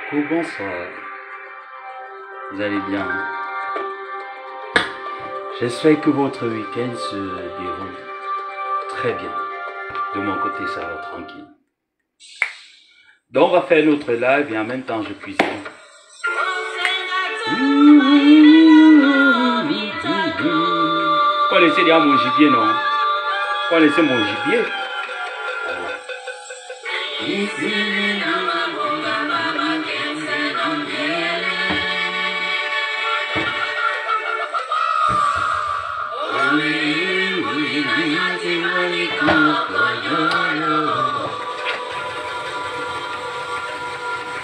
Coucou, bonsoir. Vous allez bien? J'espère que votre week-end se déroule très bien. De mon côté, ça va tranquille. Donc, on va faire notre live et en même temps, je cuisine. Vous connaissez déjà mon gibier, non? Vous connaissez mon gibier?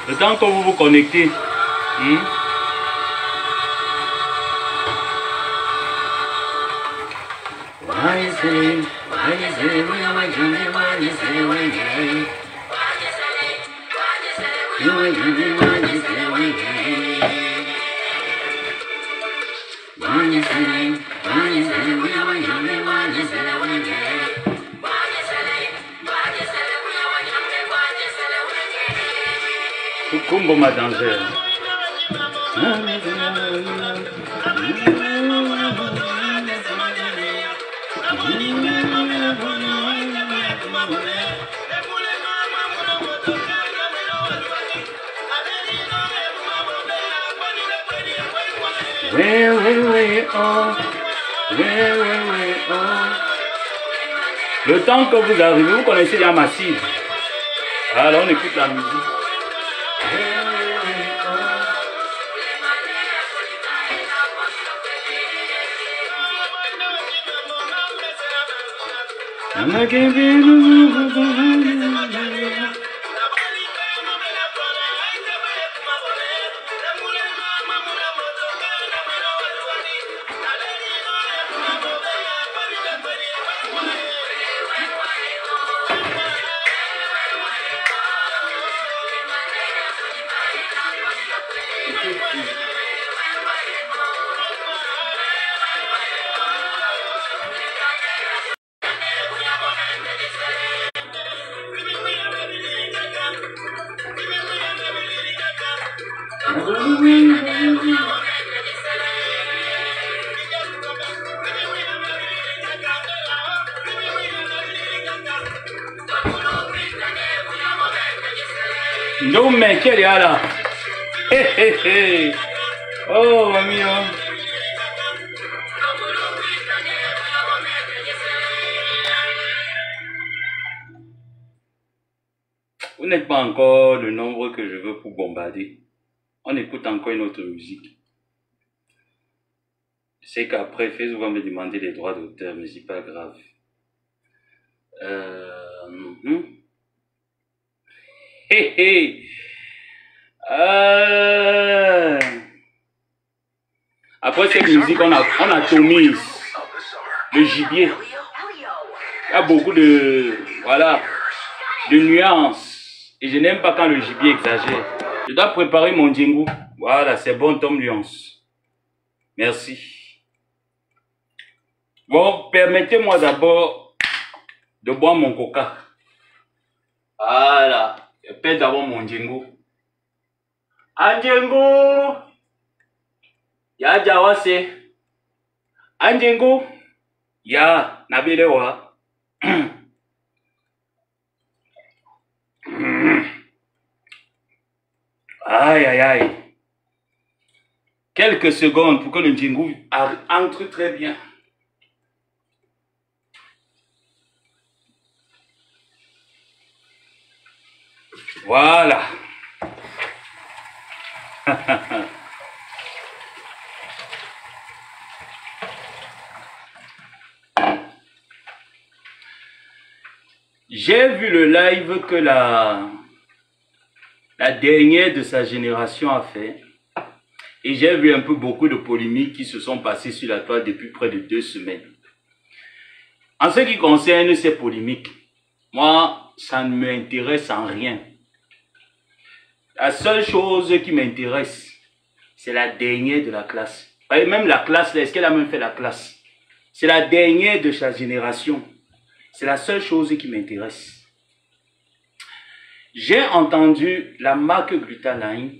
Le temps que vous vous connectez, Kumbo ma danger. Le temps que vous arrivez, vous connaissez la massive. Alors on écoute la musique. Non mais quel est là? Oh mio. Vous n'êtes pas encore le nombre que je veux pour bombarder. On écoute encore une autre musique. Je sais qu'après Facebook va me demander les droits d'auteur, mais c'est pas grave. Après cette musique, on a Tomise, le gibier. Il y a beaucoup de, voilà, de nuances. Et je n'aime pas quand le gibier exagère. Je dois préparer mon djingo. Voilà, c'est bon, Tom Lyons. Merci. Bon, permettez-moi d'abord de boire mon coca. Voilà. Je paie d'abord mon djingo. Andjengo. Ya jawase. Andjengo. Ya nabelewa. Aïe aïe aïe. Quelques secondes pour que le djingo entre très bien. Voilà. J'ai vu le live que la dernière de sa génération a fait. Et j'ai vu un peu beaucoup de polémiques qui se sont passées sur la toile depuis près de 2 semaines. En ce qui concerne ces polémiques, moi, ça ne m'intéresse en rien. La seule chose qui m'intéresse, c'est la dernière de la classe. Et même la classe, est-ce qu'elle a même fait la classe? C'est la dernière de sa génération. C'est la seule chose qui m'intéresse. j'ai entendu la marque Glutaline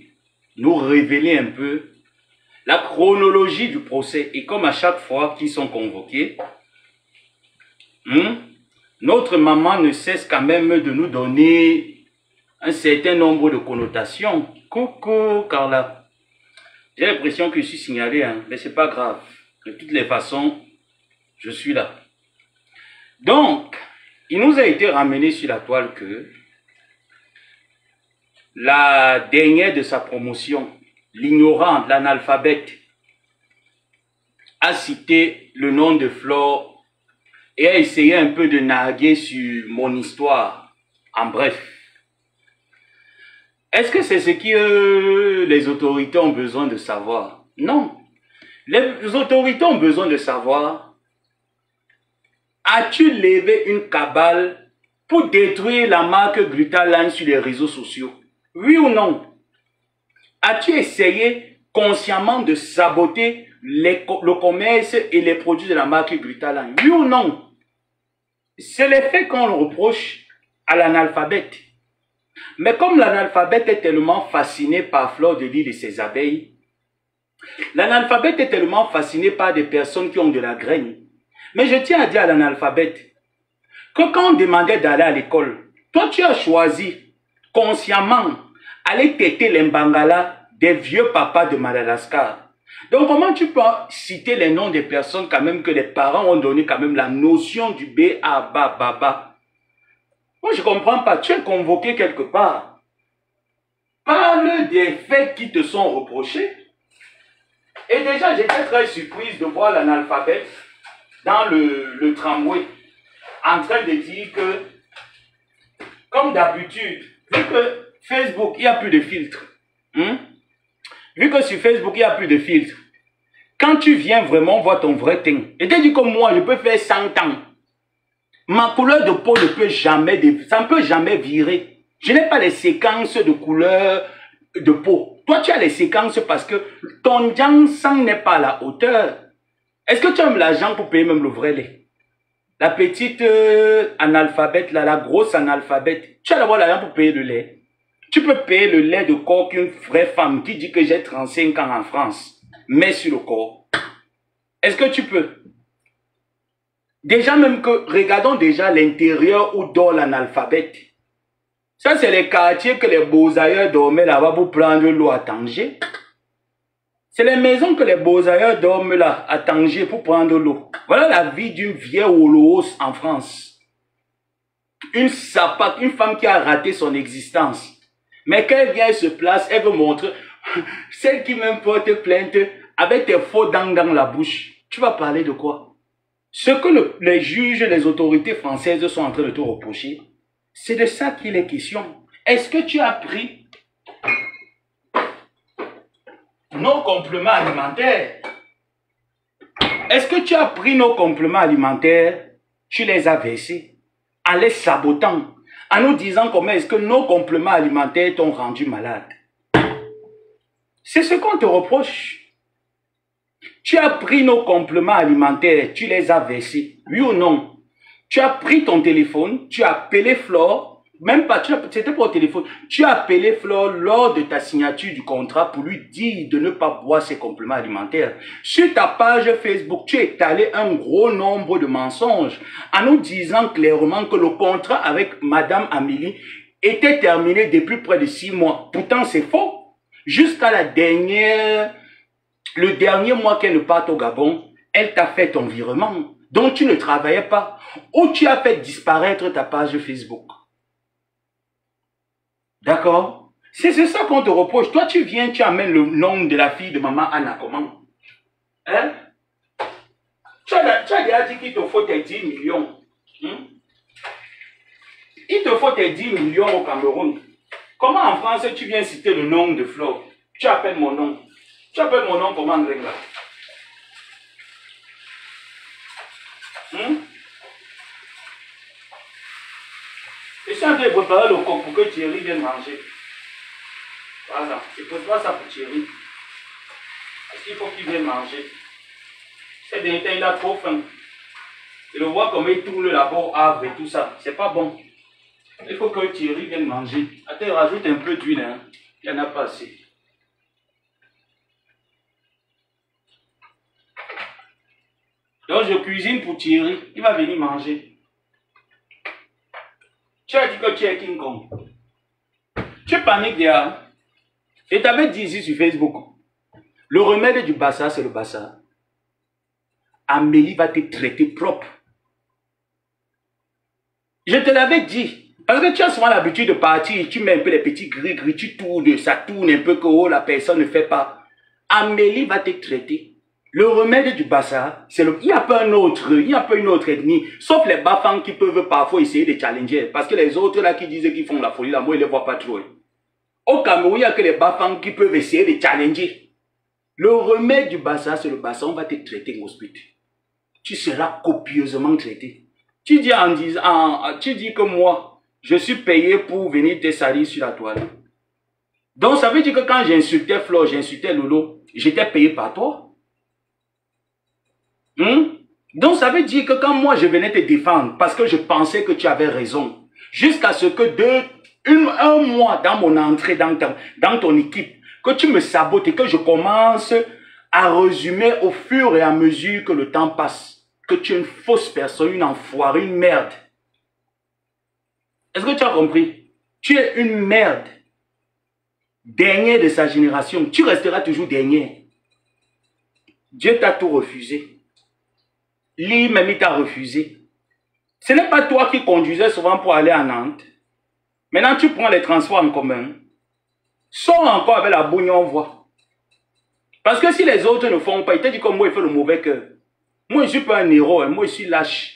nous révéler un peu la chronologie du procès. Et comme à chaque fois qu'ils sont convoqués, notre maman ne cesse quand même de nous donner un certain nombre de connotations. Coucou Carla. J'ai l'impression que je suis signalé, hein, mais c'est pas grave. De toutes les façons, je suis là. Donc, il nous a été ramené sur la toile que la dernière de sa promotion, l'ignorante, l'analphabète, a cité le nom de Flore et a essayé un peu de narguer sur mon histoire. En bref. Est-ce que c'est ce que les autorités ont besoin de savoir? Non. Les autorités ont besoin de savoir, as-tu levé une cabale pour détruire la marque Glutaline sur les réseaux sociaux? Oui ou non? As-tu essayé consciemment de saboter le commerce et les produits de la marque Glutaline? Oui ou non? C'est l'effet qu'on reproche à l'analphabète. Mais comme l'analphabète est tellement fasciné par Fleur de Lys et ses abeilles, l'analphabète est tellement fasciné par des personnes qui ont de la graine. Mais je tiens à dire à l'analphabète que quand on demandait d'aller à l'école, toi tu as choisi consciemment aller têter les Mbangala des vieux papas de Madagascar. Donc comment tu peux citer les noms des personnes quand même que les parents ont donné quand même la notion du B, A, Ba, Baba? Moi je ne comprends pas, tu es convoqué quelque part. Parle des faits qui te sont reprochés. Et déjà j'étais très surprise de voir l'analphabète dans le tramway en train de dire que, comme d'habitude, vu que Facebook, il n'y a plus de filtre, vu que sur Facebook, il n'y a plus de filtre, quand tu viens vraiment voir ton vrai teint, et tu dis comme moi, je peux faire 100 ans, ma couleur de peau ne peut jamais, ça ne peut jamais virer. Je n'ai pas les séquences de couleur de peau. Toi, tu as les séquences parce que ton sang n'est pas à la hauteur. Est-ce que tu as l'argent pour payer même le vrai lait? La petite analphabète, là, la grosse analphabète, tu as d'abord l'argent pour payer le lait. Tu peux payer le lait de corps qu'une vraie femme qui dit que j'ai 35 ans en France met sur le corps. Est-ce que tu peux? Déjà même que, regardons déjà l'intérieur où dort l'analphabète. Ça, c'est les quartiers que les beaux-ailleurs dormaient là-bas pour prendre l'eau à Tanger. C'est les maisons que les beaux-ailleurs dorment là, à Tanger, pour prendre l'eau. Voilà la vie d'une vieille Holos en France. Une sapate, une femme qui a raté son existence. Mais quand elle vient, elle se place, elle veut montrer, celle qui même porte plainte, avec tes faux dents dans la bouche. Tu vas parler de quoi? Ce que les juges, les autorités françaises sont en train de te reprocher, c'est de ça qu'il est question. Est-ce que tu as pris nos compléments alimentaires? Est-ce que tu as pris nos compléments alimentaires, tu les as versés, en les sabotant, en nous disant comment est-ce que nos compléments alimentaires t'ont rendu malade? C'est ce qu'on te reproche. Tu as pris nos compléments alimentaires, tu les as versés, oui ou non? Tu as pris ton téléphone, tu as appelé Flore, même pas, c'était pas au téléphone, tu as appelé Flore lors de ta signature du contrat pour lui dire de ne pas boire ses compléments alimentaires. Sur ta page Facebook, tu as étalé un gros nombre de mensonges en nous disant clairement que le contrat avec Madame Amélie était terminé depuis près de 6 mois. Pourtant, c'est faux. Jusqu'à le dernier mois qu'elle ne parte au Gabon, elle t'a fait ton virement. Donc tu ne travaillais pas. Ou tu as fait disparaître ta page Facebook. D'accord? C'est ça qu'on te reproche. Toi, tu viens, tu amènes le nom de la fille de maman Anna, comment? Hein? Tu as déjà dit qu'il te faut tes 10 millions. Il te faut tes 10 millions au Cameroun. Comment en France, tu viens citer le nom de Flore? Tu appelles mon nom. Tu appelles mon nom comment, Grenga? Je suis en train de préparer le coq pour que Thierry vienne manger. Voilà, je prépare ça pour Thierry. Parce qu'il faut qu'il vienne manger. C'est dernier temps, il a trop faim. Je le vois comme il tourne là-bas au Havre et tout ça. C'est pas bon. Il faut que Thierry vienne manger. Attends, rajoute un peu d'huile, hein. Il n'y en a pas assez. Donc je cuisine pour Thierry. Il va venir manger. Tu as dit que tu es King Kong. Tu paniques déjà. Et tu avais dit ici sur Facebook. Le remède du bassa, c'est le bassa. Amélie va te traiter propre. Je te l'avais dit. Parce que tu as souvent l'habitude de partir, tu mets un peu les petits gris-gris, tu tournes, ça tourne un peu que oh, la personne ne fait pas. Amélie va te traiter. Le remède du bassa, c'est le... Il n'y a pas un autre, il n'y a pas une autre ethnie. Sauf les Bafang qui peuvent parfois essayer de challenger. Parce que les autres là qui disent qu'ils font la folie, là, moi, ils ne les voient pas trop. Au Cameroun, il n'y a que les Bafang qui peuvent essayer de challenger. Le remède du bassa, c'est le bassa. On va te traiter en hospital. Tu seras copieusement traité. Tu dis que moi, je suis payé pour venir te salir sur la toile. Donc, ça veut dire que quand j'insultais Flo, j'insultais Lolo, j'étais payé par toi. Donc, ça veut dire que quand moi, je venais te défendre, parce que je pensais que tu avais raison, jusqu'à ce que un mois dans mon entrée dans ton équipe, que tu me sabotes et que je commence à résumer au fur et à mesure que le temps passe, que tu es une fausse personne, une enfoirée, une merde. Est-ce que tu as compris? Tu es une merde. Dernier de sa génération. Tu resteras toujours dernier. Dieu t'a tout refusé. Lui même il t'a refusé. Ce n'est pas toi qui conduisais souvent pour aller à Nantes. Maintenant tu prends les transports en commun. Sors encore avec la bougne en voie. Parce que si les autres ne font pas, il t'a dit comme moi il fait le mauvais cœur. Moi je ne suis pas un héros, moi je suis lâche.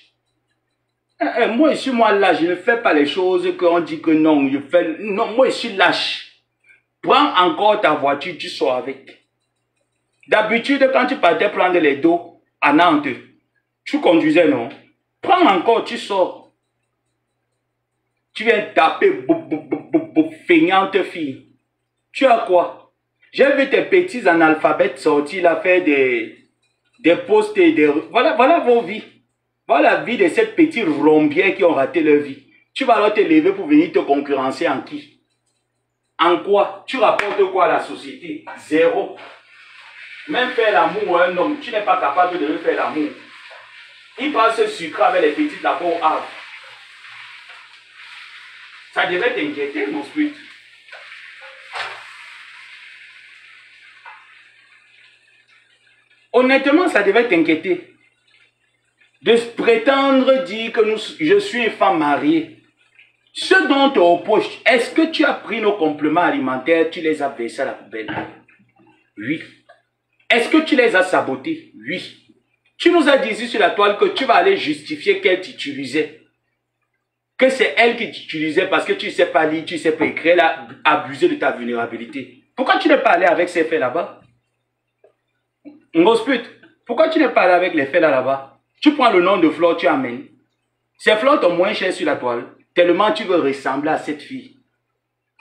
Moi je suis lâche, je ne fais pas les choses qu'on dit que non. Non, moi je suis lâche. Prends encore ta voiture, tu sors avec. D'habitude quand tu partais prendre les dos à Nantes, tu conduisais non? Prends encore, tu sors. Tu viens taper, feignante fille. Tu as quoi? J'ai vu tes petits analphabètes sortir là, faire des posts et des... Voilà vos vies. Voilà la vie de ces petits rombiers qui ont raté leur vie. Tu vas alors te lever pour venir te concurrencer en qui? En quoi? Tu rapportes quoi à la société? Zéro. Même faire l'amour à un homme, tu n'es pas capable de lui faire l'amour. Il passe sucre avec les petites là-bas au havre. Ça devait t'inquiéter, mon spirit. Honnêtement, ça devait t'inquiéter. De prétendre dire que je suis une femme mariée. Ce dont tu opposes, est-ce que tu as pris nos compléments alimentaires, tu les as versés à la poubelle? Oui. Est-ce que tu les as sabotés? Oui. Tu nous as dit ici sur la toile que tu vas aller justifier qu'elle t'utilisait. Que c'est elle qui t'utilisait parce que tu ne sais pas lire, tu ne sais pas écrire, elle a abusé de ta vulnérabilité. Pourquoi tu n'es pas allé avec ces faits là-bas? Pourquoi tu n'es pas allé avec les faits là-bas? Tu prends le nom de Flore, tu amènes. Ces fleurs sont moins chères sur la toile. Tellement tu veux ressembler à cette fille.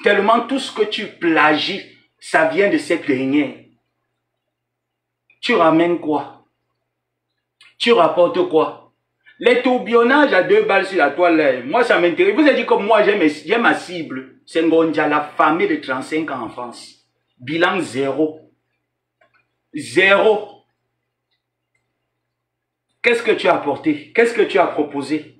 Tellement tout ce que tu plagies, ça vient de cette dernière. Tu ramènes quoi? Tu rapportes quoi? Les tourbillonnages à 2 balles sur la toile, là, moi ça m'intéresse. Vous avez dit que moi j'ai ma cible. C'est Ngonja, la famille de 35 ans en France. Bilan 0. 0. Qu'est-ce que tu as apporté? Qu'est-ce que tu as proposé?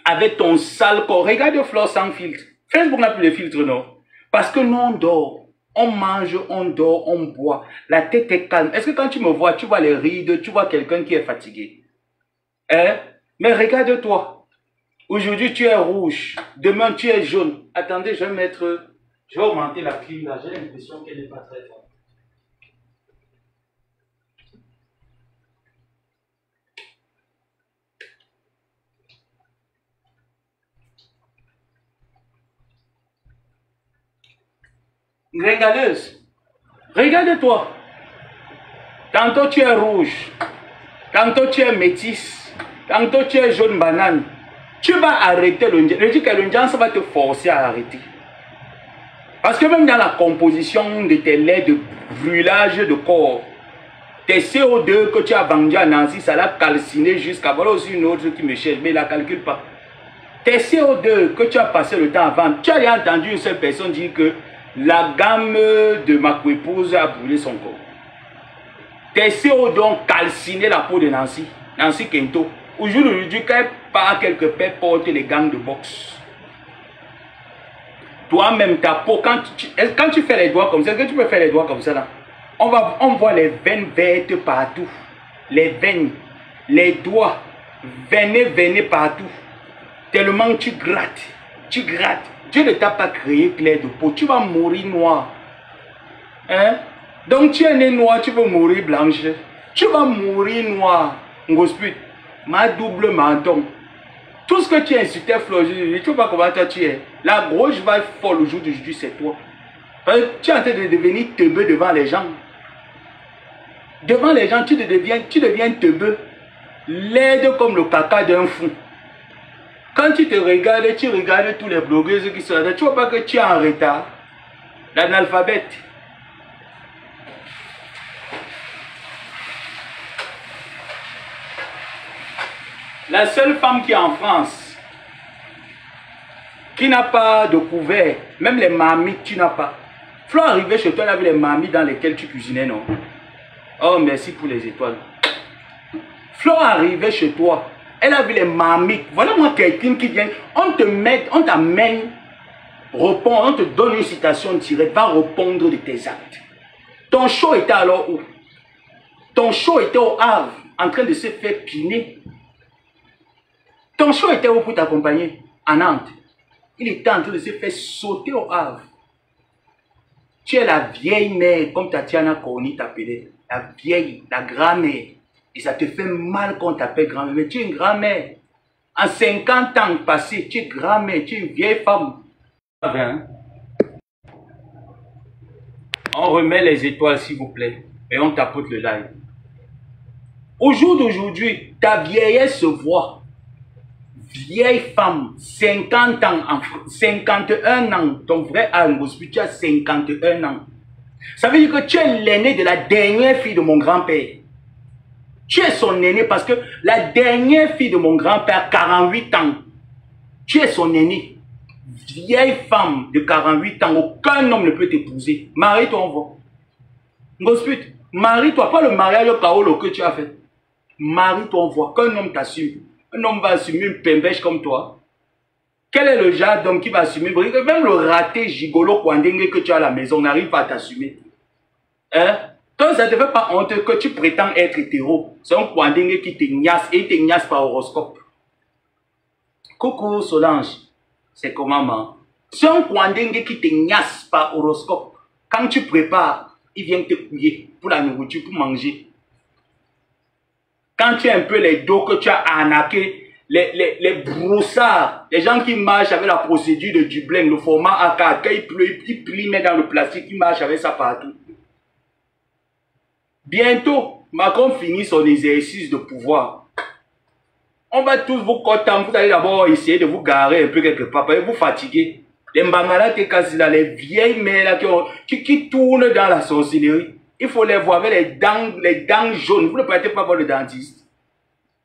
Avec ton sale corps. Regarde Flore sans filtre. Facebook n'a plus de filtre, non? Parce que nous, on dort. On mange, on dort, on boit. La tête est calme. Est-ce que quand tu me vois, tu vois les rides, tu vois quelqu'un qui est fatigué? Hein? Mais regarde-toi. Aujourd'hui, tu es rouge. Demain, tu es jaune. Attendez, je vais augmenter la clim là. J'ai l'impression qu'elle n'est pas très forte. Régaleuse, regarde-toi. Tantôt tu es rouge, tantôt tu es métisse, tantôt tu es jaune banane. Tu vas arrêter le ndjan. Je dis que le ndjan, ça va te forcer à arrêter. Parce que même dans la composition de tes laits de brûlage de corps, tes CO2 que tu as vendu à Nancy, ça l'a calciné jusqu'à... Voilà aussi une autre qui me cherche, mais il ne la calcule pas. Tes CO2 que tu as passé le temps avant, tu as déjà entendu une seule personne dire que la gamme de ma coépouse a brûlé son corps. Tes CO2 ont calciné la peau de Nancy, Nancy Kento. Aujourd'hui, quand elle part quelque part, porte les gants de boxe. Toi-même, ta peau, quand tu fais les doigts comme ça, est-ce que tu peux faire les doigts comme ça là? On voit les veines vertes partout. Les veines, les doigts, veines partout. Tellement tu grattes, tu grattes. Dieu ne t'a pas créé clair de peau. Tu vas mourir noir. Hein? Donc tu es né noir, tu veux mourir blanche. Tu vas mourir noir. Ngosput, ma double menton. Tout ce que tu insultais, Flo, tu ne sais pas comment toi tu es. La grosse vague folle au jour d'aujourd'hui, c'est toi. Parce que tu es en train de devenir teubeux devant les gens. Devant les gens, tu deviens teubeux. Laide comme le caca d'un fou. Quand tu regardes tous les blogueuses qui sont là, tu ne vois pas que tu es en retard. L'analphabète. La seule femme qui est en France, qui n'a pas de couvert, même les mamies, tu n'as pas. Flo arrivé chez toi, elle avait les mamies dans lesquelles tu cuisinais, non? Oh, merci pour les étoiles. Flo arrivé chez toi, elle a vu les mamies. Voilà moi quelqu'un qui vient, on t'amène, répond, on te donne une citation directe, va répondre de tes actes. Ton show était alors où? Ton show était au Havre, en train de se faire piner. Ton show était où pour t'accompagner? À Nantes. Il était en train de se faire sauter au Havre. Tu es la vieille mère, comme Tatiana Corny t'appelait. La vieille, la grand-mère. Et ça te fait mal qu'on t'appelle grand-mère. Mais tu es une grand-mère. En 50 ans passés, tu es grand-mère, tu es une vieille femme. On remet les étoiles, s'il vous plaît. Et on tapote le live. Au jour d'aujourd'hui, ta vieillesse se voit. Vieille femme, 50 ans, 51 ans, ton vrai âge, tu as 51 ans. Ça veut dire que tu es l'aîné de la dernière fille de mon grand-père. Tu es son aîné parce que la dernière fille de mon grand-père, 48 ans, tu es son aîné. Vieille femme de 48 ans, aucun homme ne peut t'épouser. Marie-toi, on voit. Gosput, marie-toi, pas le mariage au Kaolo que tu as fait. Marie-toi, on voit. Qu'un homme t'assume. Un homme va assumer une pembèche comme toi. Quel est le genre d'homme qui va assumer? Même le raté gigolo Kwandenge que tu as à la maison n'arrive pas à t'assumer. Hein? Toi, ça ne te fait pas honte que tu prétends être hétéro. C'est un Kwandenge qui te gnasse et il te gnasse par horoscope. Coucou Solange. C'est comment, maman? C'est un Kwandenge qui te gnasse par horoscope. Quand tu prépares, il vient te couiller pour la nourriture, pour manger. Quand tu as un peu les dos que tu as arnaqué, les broussards, les gens qui marchent avec la procédure de Dublin, le format A4, quand il plie, met dans le plastique, ils marchent avec ça partout. Bientôt, Macron finit son exercice de pouvoir. On va tous vous contenter, vous allez d'abord essayer de vous garer un peu quelque part, parce que vous fatiguez. Les mbangala les vieilles mères là, qui tournent dans la sorcellerie. Il faut les voir avec les dents jaunes. Vous ne pouvez pas voir le dentiste.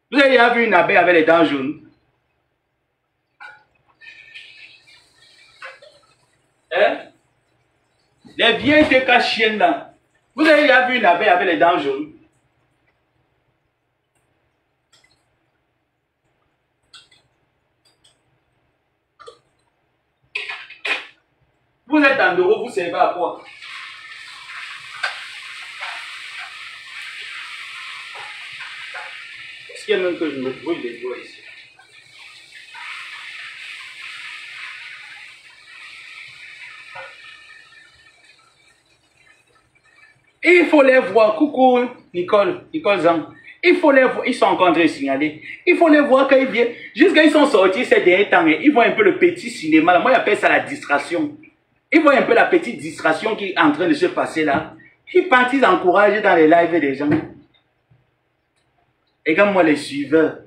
Vous avez déjà vu une abeille avec les dents jaunes? Hein? Les vieilles chiennes là. Vous avez déjà vu une abeille avec les dents jaunes? Vous êtes en euros, vous servez à quoi? Est-ce qu'il y a même que je me brûle les doigts ici? Et il faut les voir. Coucou, Nicole Zang. Il faut les voir. Ils sont encore en train de signaler. Il faut les voir quand ils viennent. Jusqu'à ils sont sortis ces derniers temps. Ils voient un peu le petit cinéma. Moi, j'appelle ça la distraction. Ils voient un peu la petite distraction qui est en train de se passer là. Ils partent, ils encouragent dans les lives des gens. Regarde-moi les suiveurs.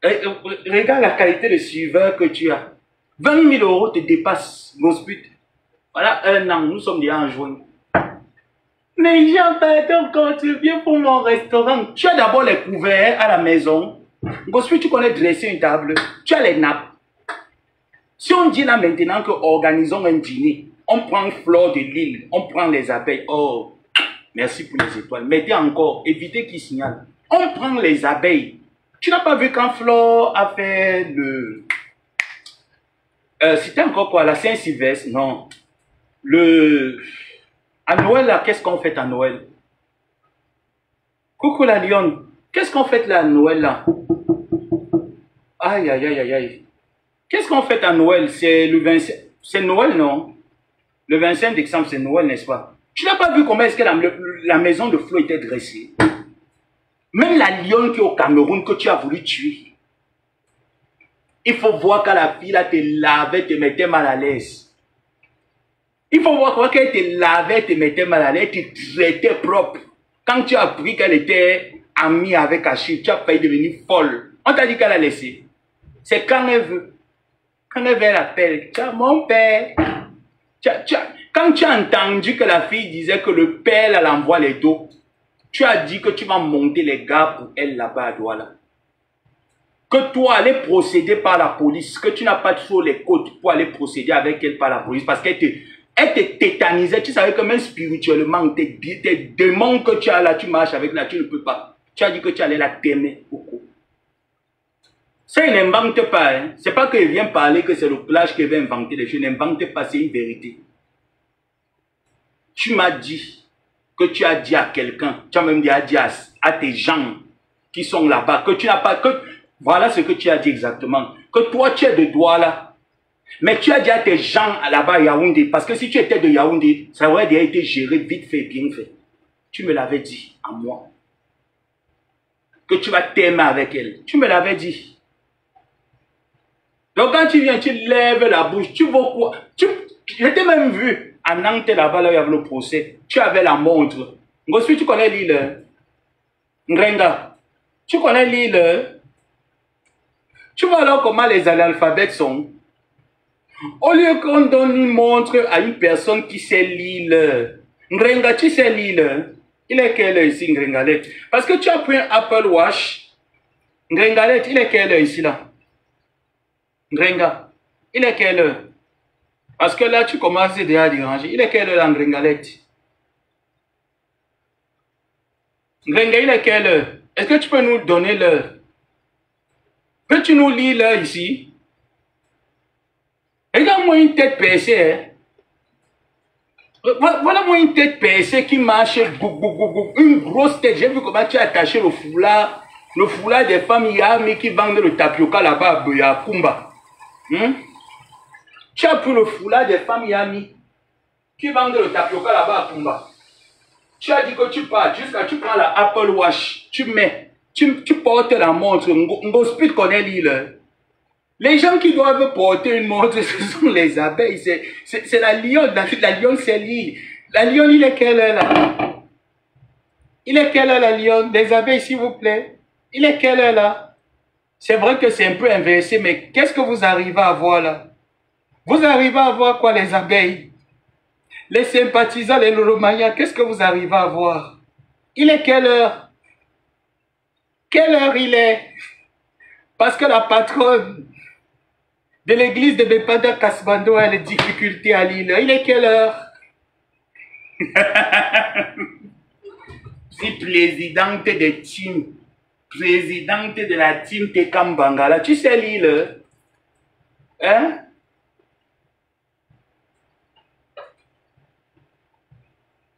Regarde la qualité de suiveurs que tu as. 20 000 euros te dépassent, Gosput. Voilà un an, nous sommes déjà en juin. Mais j'ai pas ton contribué pour mon restaurant. Tu as d'abord les couverts à la maison. Ensuite, tu connais dresser une table, tu as les nappes. Si on dit là maintenant que organisons un dîner, on prend fleur de l'île, on prend les abeilles. Oh, merci pour les étoiles. Mettez encore, évitez qu'ils signalent. On prend les abeilles. Tu n'as pas vu quand Flore a fait le... c'était encore quoi, la Saint-Sylvestre? Non. À Noël, là, qu'est-ce qu'on fait à Noël? Coucou la lionne. Qu'est-ce qu'on fait là à Noël, là? Aïe, aïe, aïe, aïe, aïe. Qu'est-ce qu'on fait à Noël? C'est le 25... C'est Noël, non? Le 25 décembre, c'est Noël, n'est-ce pas? Tu n'as pas vu comment est-ce que la maison de Flo était dressée? Même la lionne qui est au Cameroun que tu as voulu tuer. Il faut voir quand la fille là te lavait, te mettait mal à l'aise. Il faut voir comment elle te lavait, te mettait mal à l'aise, te traitait propre. Quand tu as appris qu'elle était amie avec Achille, tu as failli devenir folle. On t'a dit qu'elle a laissé. C'est quand elle veut. Quand elle veut, elle appelle. Tiens, mon père. Quand tu as entendu que la fille disait que le père elle envoie les dos, tu as dit que tu vas monter les gars pour elle là-bas à Douala. Que toi, aller procéder par la police, que tu n'as pas toujours les côtes pour aller procéder avec elle par la police, parce qu'elle te tétanisait. Tu savais que même spirituellement, tes démons que tu as là, tu marches avec là, tu ne peux pas. Tu as dit que tu allais la t'aimer beaucoup. Ça, il n'invente pas. Hein. C'est pas qu'il vient parler que c'est le plage qui va inventer les choses. Il n'invente pas, c'est une vérité. Tu m'as dit que tu as dit à quelqu'un, tu as même dit à tes gens qui sont là-bas, que tu n'as pas, que voilà ce que tu as dit exactement, que toi tu es de Douala, mais tu as dit à tes gens là-bas à Yaoundé, parce que si tu étais de Yaoundé, ça aurait déjà été géré vite fait, bien fait. Tu me l'avais dit à moi, que tu vas t'aimer avec elle, tu me l'avais dit. Donc quand tu viens, tu lèves la bouche, tu vois quoi? Je t'ai même vu. À Nantes, là-bas, là, il y avait le procès. Tu avais la montre. Ensuite, tu connais l'île. Ngrenga. Tu connais l'île. Tu vois alors comment les analphabètes sont. Au lieu qu'on donne une montre à une personne qui sait l'île. Ngrenga, tu sais l'île. Il est quelle heure ici, Ngrengalet? Parce que tu as pris un Apple Watch. Ngrengalet, il est quelle heure ici, là? Ngrenga, il est quelle heure? Parce que là, tu commences déjà à déranger. Il est quelle heure en Ngrengalette? Ngrenga, il est quelle heure? Est-ce que tu peux nous donner l'heure? Peux-tu nous lire l'heure ici? Regarde-moi une tête percée. Hein? Voilà-moi une tête percée qui marche. Une grosse tête. J'ai vu comment tu as attaché le foulard. Le foulard des femmes Yami qui vendent le tapioca là-bas à Kumba. Tu as pris le foulard des femmes Yami qui vendent le tapioca là-bas à Kumba. Tu as dit que tu pars jusqu'à tu prends la Apple Watch, tu mets, tu portes la montre. Ngospit connaît l'île. Les gens qui doivent porter une montre, ce sont les abeilles. C'est la lionne. La lionne, c'est l'île. La lionne, il est quelle heure là? Il est quelle heure la lionne? Des abeilles, s'il vous plaît. Il est quelle heure là? C'est vrai que c'est un peu inversé, mais qu'est-ce que vous arrivez à voir là? Vous arrivez à voir quoi, les abeilles? Les sympathisants, les lolomayas, qu'est-ce que vous arrivez à voir? Il est quelle heure? Quelle heure il est? Parce que la patronne de l'église de Bepada Kasbando a des difficultés à l'île. Il est quelle heure? Si présidente des teams, présidente de la team Tekambangala, tu sais l'île? Hein?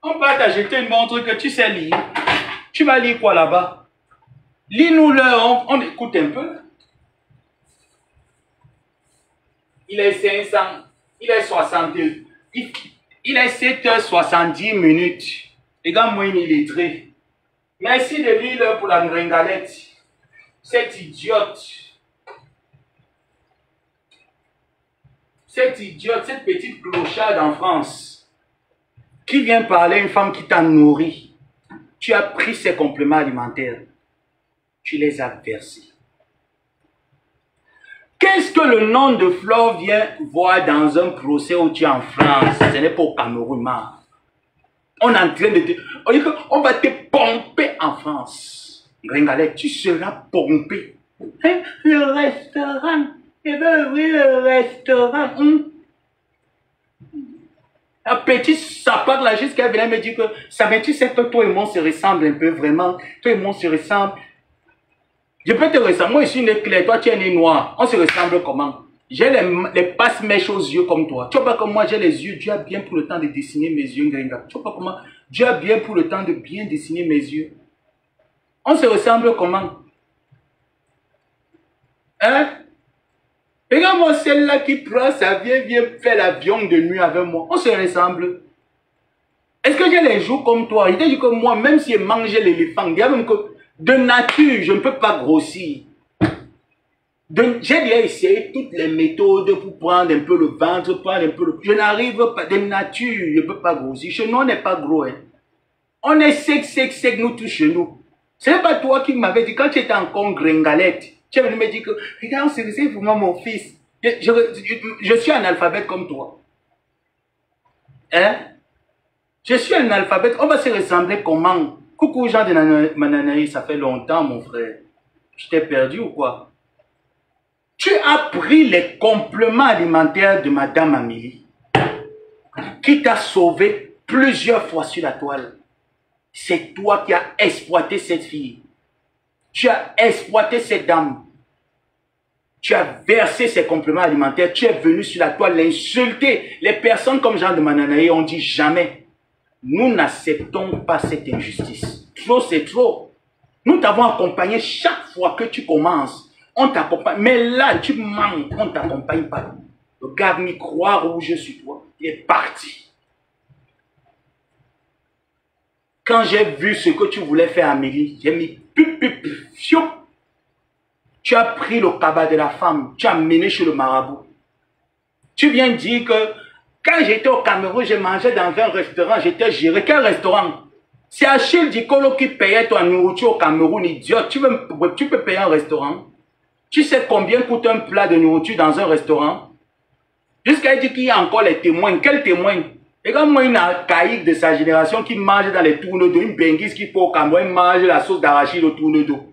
On va t'acheter une montre que tu sais lire. Tu vas lire quoi là-bas? Lis-nous l'heure, on écoute un peu. Il est 500, il est 60, il est 7h70 minutes. Regarde-moi une illettrée. Merci de lire l'heure pour la Ngrengalette. Cette idiote. Cette idiote, cette petite clocharde en France. Qui vient parler à une femme qui t'a nourri? Tu as pris ses compléments alimentaires. Tu les as versés. Qu'est-ce que le nom de Flore vient voir dans un procès où tu es en France? Ce n'est pas au Cameroun, man. On est en train de te... On va te pomper en France. Ngrengalette, tu seras pompé. Hein, le restaurant. Je veux ouvrir le restaurant. La petite sapate là, jusqu'à venir me dire que ça me tu sais que toi et moi on se ressemble un peu vraiment. Toi et moi on se ressemble. Je peux te ressembler. Moi je suis né clair, toi tu es né noir. On se ressemble comment? J'ai les passe-mèches aux yeux comme toi. Tu vois pas comme moi j'ai les yeux. Dieu a bien pour le temps de dessiner mes yeux, Ngrenga. Tu vois pas comment Dieu a bien pour le temps de bien dessiner mes yeux. On se ressemble comment? Hein? Regarde-moi celle-là qui prend sa vient faire l'avion de nuit avec moi. On se ressemble. Est-ce que j'ai les joues comme toi? Il te dit que moi, même si je mange l'éléphant, même que de nature, je ne peux pas grossir. J'ai déjà essayé toutes les méthodes pour prendre un peu le ventre, prendre un peu le... Je n'arrive pas, de nature, je ne peux pas grossir. Chez nous, on n'est pas gros. Hein. On est sec, nous tous chez nous. Ce n'est pas toi qui m'avais dit, quand tu étais encore gringalette, tu es venu me dire que, regarde, c'est vraiment mon fils. Je suis un alphabète comme toi. Hein? Je suis un alphabète. On va se ressembler comment? Coucou Jean de Mananaï, ça fait longtemps mon frère. Je t'ai perdu ou quoi? Tu as pris les compléments alimentaires de Madame Amélie, qui t'a sauvé plusieurs fois sur la toile. C'est toi qui as exploité cette fille. Tu as exploité cette dame. Tu as versé ses compléments alimentaires. Tu es venu sur la toile l'insulter. Les personnes comme Jean de Mananaï ont dit jamais. Nous n'acceptons pas cette injustice. Trop, c'est trop. Nous t'avons accompagné chaque fois que tu commences. On t'accompagne. Mais là, tu manques. On ne t'accompagne pas. Le gars m'y croire où je suis toi. Il est parti. Quand j'ai vu ce que tu voulais faire, Amélie, j'ai mis fiou. Tu as pris le cabas de la femme. Tu as mené chez le marabout. Tu viens dire que quand j'étais au Cameroun, je mangeais dans un restaurant, j'étais géré. Quel restaurant? C'est Achille Dikolo qui payait ton nourriture au Cameroun, idiot. Tu peux payer un restaurant? Tu sais combien coûte un plat de nourriture dans un restaurant? Jusqu'à dire qu'il y a encore les témoins. Quels témoins? Regarde-moi une archaïque de sa génération qui mange dans les tournes d'eau, une benguise qui fait au Cameroun, mange la sauce d'arachide au tourne d'eau.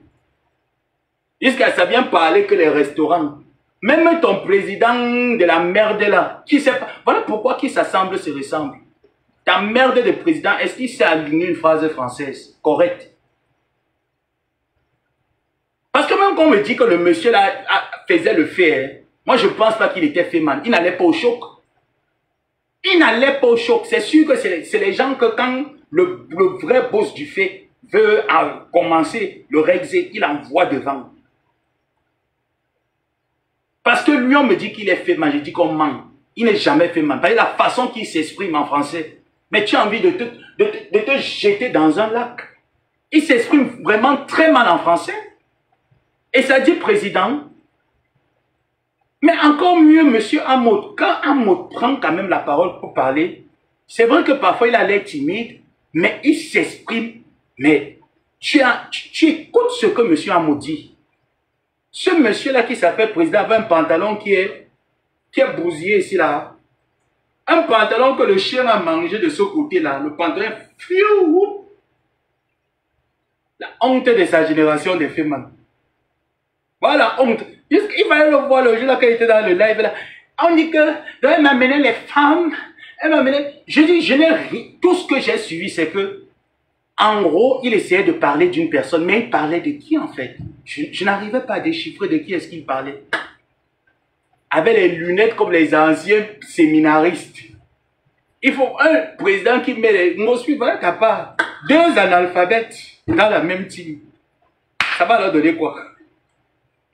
Jusqu'à ça vient parler que les restaurants. Même ton président de la merde là, qui sait pas. Voilà pourquoi qui s'assemble se ressemble. Ta merde de président, est-ce qu'il s'est aligné une phrase française correcte? Parce que même quand on me dit que le monsieur là faisait le fait, hein, moi je pense pas qu'il était fait man. Il n'allait pas au choc. Il n'allait pas au choc. C'est sûr que c'est les gens que quand le vrai boss du fait veut commencer le rexer, il envoie devant. Parce que lui, on me dit qu'il est fait man. Je dis qu'on ment. Il n'est jamais fait man. Parce que la façon qu'il s'exprime en français. Mais tu as envie de te jeter dans un lac. Il s'exprime vraiment très mal en français. Et ça dit président. Mais encore mieux, monsieur Hamoud. Quand Hamoud prend quand même la parole pour parler, c'est vrai que parfois il a l'air timide, mais il s'exprime. Mais tu écoutes ce que monsieur Hamoud dit. Ce monsieur-là qui s'appelle président avait un pantalon qui est bousillé ici là. Un pantalon que le chien a mangé de ce côté-là. Le pantalon, fiou. La honte de sa génération des femmes. Voilà, honte. Il fallait le voir le jour là quand il était dans le live là. On dit que, elle m'a amené les femmes. Elle m'a amené. Je dis, je n'ai rien. Tout ce que j'ai suivi, c'est que, en gros, il essayait de parler d'une personne, mais il parlait de qui en fait? Je n'arrivais pas à déchiffrer de qui est-ce qu'il parlait. Avec les lunettes comme les anciens séminaristes. Il faut un président qui met les mots suivants, voilà capable. Deux analphabètes dans la même team. Ça va leur donner quoi?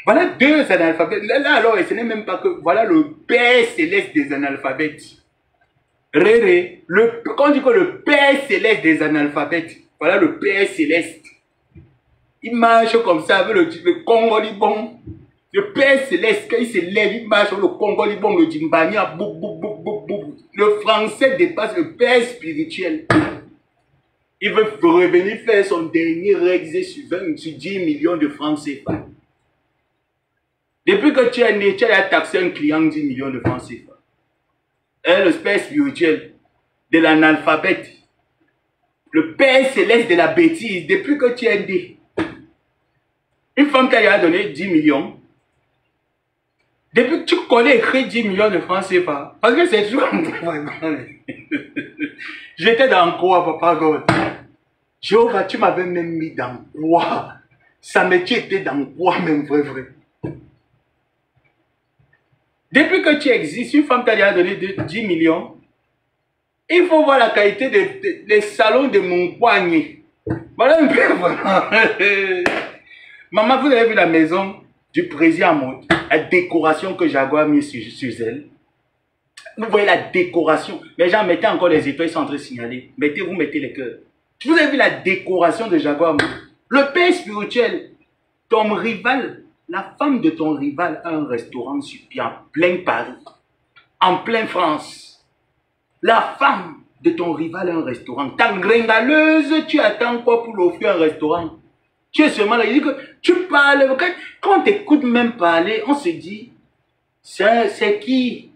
Voilà deux analphabètes. Là alors, ce n'est même pas que, voilà le Père céleste des analphabètes. Réré, quand on dit que le Père céleste des analphabètes, voilà le Père céleste. Il marche comme ça avec le Congolibon. Le Père céleste, quand il se lève, il marche avec le Congolibon, le Djimbania, boum, boum, boum, boum, boum. Le français dépasse le Père spirituel. Il veut revenir faire son dernier exé sur 10 millions de francs CFA. Depuis que tu es né, tu as taxé un client 10 millions de francs CFA. Et le Père spirituel de l'analphabète. Le Père céleste de la bêtise, depuis que tu es né. Une femme qui a donné 10 millions. Depuis que tu connais écrit 10 millions de francs CFA. Parce que c'est toujours... J'étais dans quoi, Papa God? Jéhovah, tu m'avais même mis dans quoi? Ça me tu étais dans quoi même, vrai? Depuis que tu existes, une femme t'a déjà donné 10 millions. Il faut voir la qualité des salons de mon poignet. Voilà un peu vraiment. Maman, vous avez vu la maison du président Mout, la décoration que Jaguar a mis sur elle. Vous voyez la décoration. Les gens mettaient encore les étoiles, ils sont en train de signaler. Vous mettez les cœurs. Vous avez vu la décoration de Jaguar Mout. Le père spirituel, ton rival, la femme de ton rival a un restaurant en plein Paris, en plein France. La femme de ton rival a un restaurant. Ta gringaleuse, tu attends quoi pour l'offrir un restaurant? Tu es seulement là, il dit que tu parles. Quand on t'écoute même parler, on se dit, c'est qui?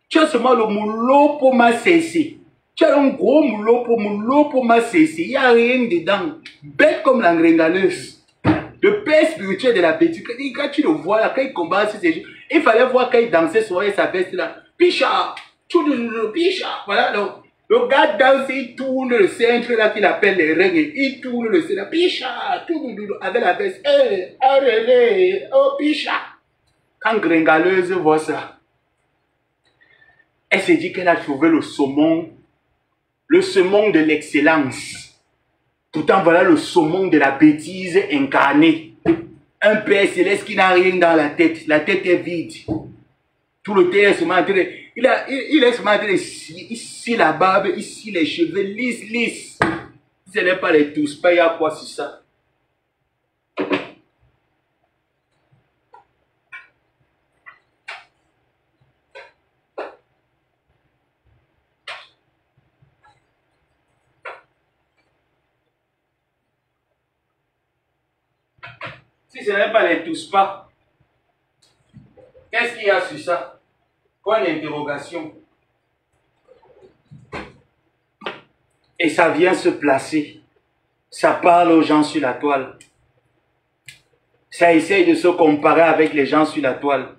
Tu as seulement le moulot pour ma cesser. Tu as un gros moulot pour ma cesser. Il n'y a rien dedans. Bête comme la gringaleuse. Le père spirituel de la bêtise. Quand tu le vois là, quand il combat sur ces jours, il fallait voir quand il dansait sur sa veste là. Picha! Picha! Voilà donc. Le gars danse, il tourne le centre là qu'il appelle les règles. Il tourne le centre. Picha! Avec la veste. Oh, picha! Quand Gringaleuse voit ça, elle se dit qu'elle a trouvé le saumon de l'excellence. Pourtant, voilà le saumon de la bêtise incarnée. Un Père céleste qui n'a rien dans la tête. La tête est vide. Tout le temps est seulement en train de... Il est seulement en train de... Ici la barbe, ici les cheveux lisses. Ce n'est pas les tous. Pas il y a quoi sur ça? Si ce n'est pas les tous pas, qu'est-ce qu'il y a sur ça? Point d'interrogation. Et ça vient se placer. Ça parle aux gens sur la toile. Ça essaye de se comparer avec les gens sur la toile.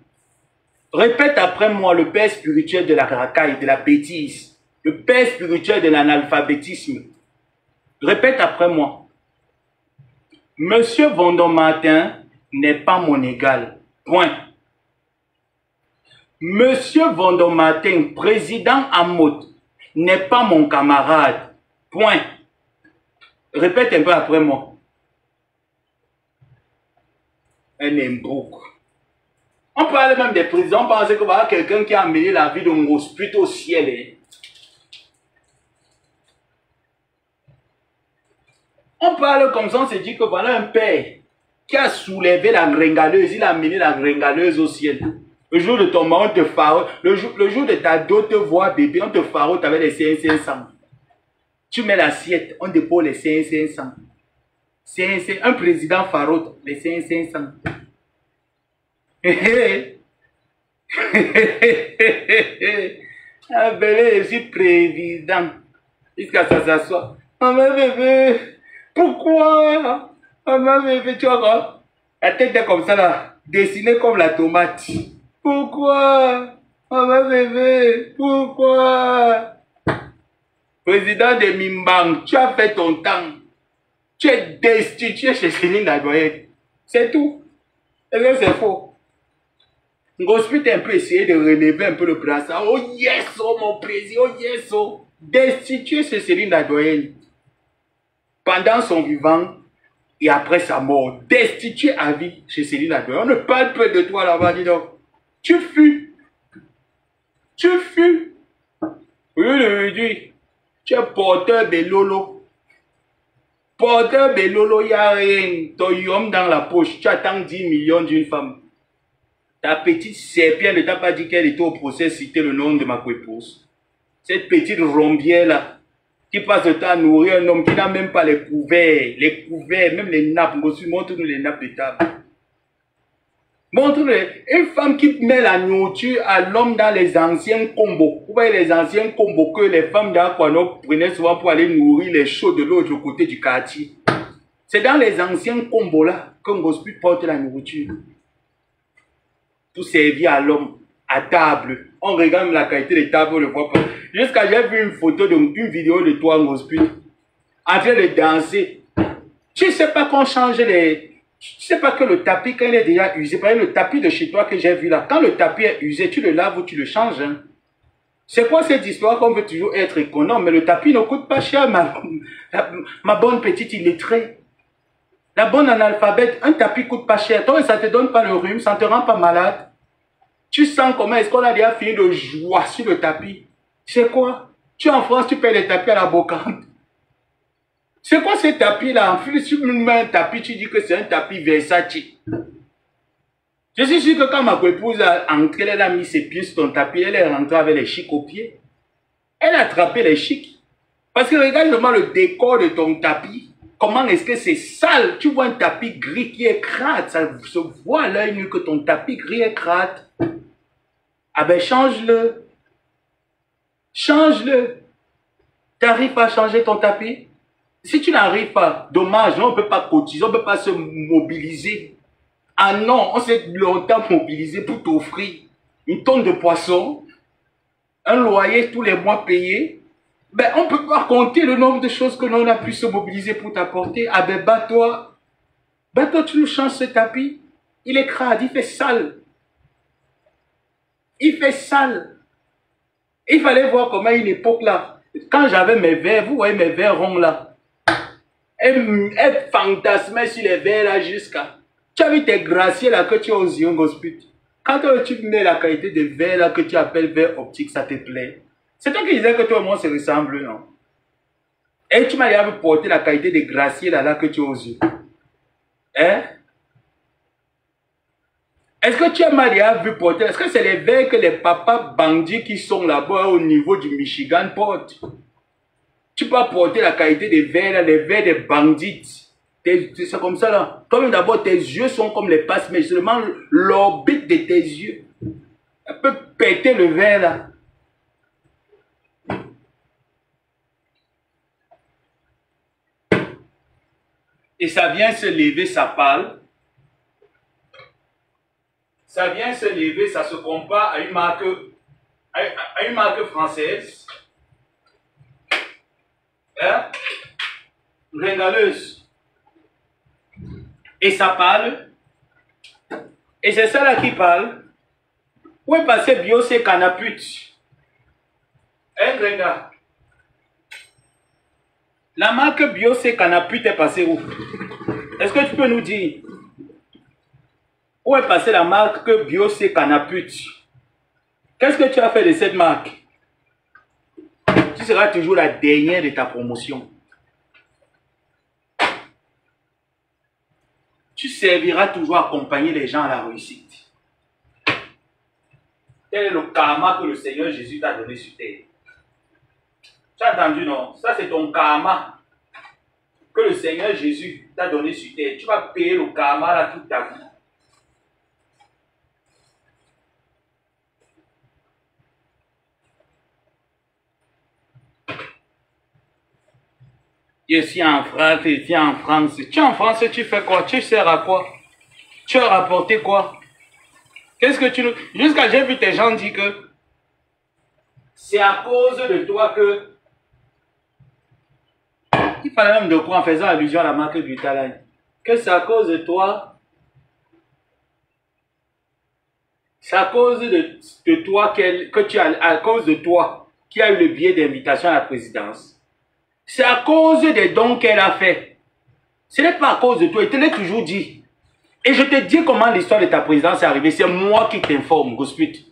Répète après moi le père spirituel de la racaille, de la bêtise. Le père spirituel de l'analphabétisme. Répète après moi. Monsieur Vendôme-Martin n'est pas mon égal. Point. Monsieur Vendôme-Martin, président Amout, n'est pas mon camarade. Point. Répète un peu après moi. Un imbrouk. On parle même des présidents, on pensait que voilà quelqu'un qui a amené la vie de Mousput au ciel. Hein. On parle comme ça, on se dit que voilà un père qui a soulevé la gringaleuse, il a amené la gringaleuse au ciel. Le jour de ton mari, on te farote. Le jour de ta dot te voit bébé, on te farote avec les 500. Tu mets l'assiette, on dépose les 500. Un président farote, les 500. Ah ben, je suis président. Jusqu'à ça s'assoit. Maman bébé, pourquoi? Maman bébé, tu vois quoi? La tête est comme ça là, dessinée comme la tomate. Pourquoi? Maman bébé, pourquoi? Président de Mimbang, tu as fait ton temps. Tu es destitué chez Céline Lagoyette. C'est tout. Et là, c'est faux. Ngospit a un peu essayé de relever un peu le brassard. Oh yes, oh mon président, oh yes, oh. Destitué chez Céline Lagoyette. Pendant son vivant et après sa mort. Destitué à vie chez Céline Lagoyette. On ne parle peu de toi là-bas, dis donc. Tu fus. Oui, tu es porteur de Lolo. Porteur de Lolo, il n'y a rien. Ton yom dans la poche. Tu attends 10 millions d'une femme. Ta petite serpillère ne t'a pas dit qu'elle était au procès, citer le nom de ma épouse. Cette petite rombière là, qui passe le temps à nourrir un homme qui n'a même pas les couverts, même les nappes. Montre-nous les nappes de table. Montre-nous une femme qui met la nourriture à l'homme dans les anciens combos. Vous voyez les anciens combos que les femmes d'Aquano prenaient souvent pour aller nourrir les chauds de l'autre côté du quartier. C'est dans les anciens combos là qu'un gospel porte la nourriture pour servir à l'homme à table. On regarde la qualité des tables, on ne le voit pas. Jusqu'à j'ai vu une photo, une vidéo de toi en gospel en train de danser. Tu ne sais pas qu'on change les... Tu ne sais pas que le tapis, quand il est déjà usé, par exemple, le tapis de chez toi que j'ai vu là, quand le tapis est usé, tu le laves ou tu le changes. Hein? C'est quoi cette histoire qu'on veut toujours être économe? Mais le tapis ne coûte pas cher, ma bonne petite illettrée. La bonne analphabète, un tapis coûte pas cher. Toi, ça ne te donne pas le rhume, ça ne te rend pas malade. Tu sens comment est-ce qu'on a déjà fini de joie sur le tapis? C'est quoi? Tu es en France, tu payes les tapis à la bocante. C'est quoi ces tapis-là? En plus, tu me mets un tapis, tu dis que c'est un tapis Versace. Je suis sûr que quand ma épouse a entré, elle a mis ses pieds sur ton tapis, elle est rentrée avec les chics aux pieds. Elle a attrapé les chics. Parce que regarde seulement le décor de ton tapis. Comment est-ce que c'est sale? Tu vois un tapis gris qui est crade. Ça se voit à l'œil nu que ton tapis gris est crade. Ah ben change-le. Change-le. Tu n'arrives pas à changer ton tapis? Si tu n'arrives pas, dommage, on ne peut pas cotiser, on ne peut pas se mobiliser. Ah non, on s'est longtemps mobilisé pour t'offrir une tonne de poissons, un loyer tous les mois payé. Ben, on ne peut pas compter le nombre de choses que l'on a pu se mobiliser pour t'apporter. Ah ben, bats-toi, tu nous changes ce tapis. Il est crade, il fait sale. Il fait sale. Il fallait voir comment une époque là, quand j'avais mes verres, vous voyez mes verres ronds là, elle fantasmait sur les verres là jusqu'à... Tu as vu tes graciers là que tu as aux yeux gospel. Quand tu mets la qualité de verre là que tu appelles verre optique, ça te plaît. C'est toi qui disais que toi et moi se ressemblent, non? Et tu m'as déjà vu porter la qualité de gracier là que tu as aux yeux. Hein? Est-ce que tu as déjà vu porter? Est-ce que c'est les verres que les papas bandits qui sont là-bas au niveau du Michigan portent? Tu peux porter la qualité des verres là, les verres des bandits. C'est comme ça là. Toi-même d'abord, tes yeux sont comme les passes, mais seulement l'orbite de tes yeux. Elle peut péter le verre là. Et ça vient se lever, ça parle. Ça vient se lever, ça se compare à une marque française. Hein? Régaleuse. Et ça parle. Et c'est ça là qui parle. Où est passé Biosé Canaput? Hein, Grenda? La marque Biosé Canaput est passée où? Est-ce que tu peux nous dire? Où est passée la marque Biosé Canaput? Qu'est-ce que tu as fait de cette marque? Tu seras toujours la dernière de ta promotion. Tu serviras toujours à accompagner les gens à la réussite. Tel est le karma que le Seigneur Jésus t'a donné sur terre. Tu as entendu, non? Ça, c'est ton karma que le Seigneur Jésus t'a donné sur terre. Tu vas payer le karma là toute ta vie. Je suis en France, je suis en France. Tu es en France, tu fais quoi? Tu sers à quoi? Tu as rapporté quoi? Qu'est-ce que tu nous... Jusqu'à j'ai vu tes gens dire que c'est à cause de toi que... Il fallait même de quoi en faisant allusion à la marque du talent. Que c'est à cause de toi. C'est à cause de toi que tu as... À cause de toi qui a eu le billet d'invitation à la présidence. C'est à cause des dons qu'elle a fait. Ce n'est pas à cause de toi. Je te l'ai toujours dit. Et je te dis comment l'histoire de ta présidence est arrivée. C'est moi qui t'informe, Gosput.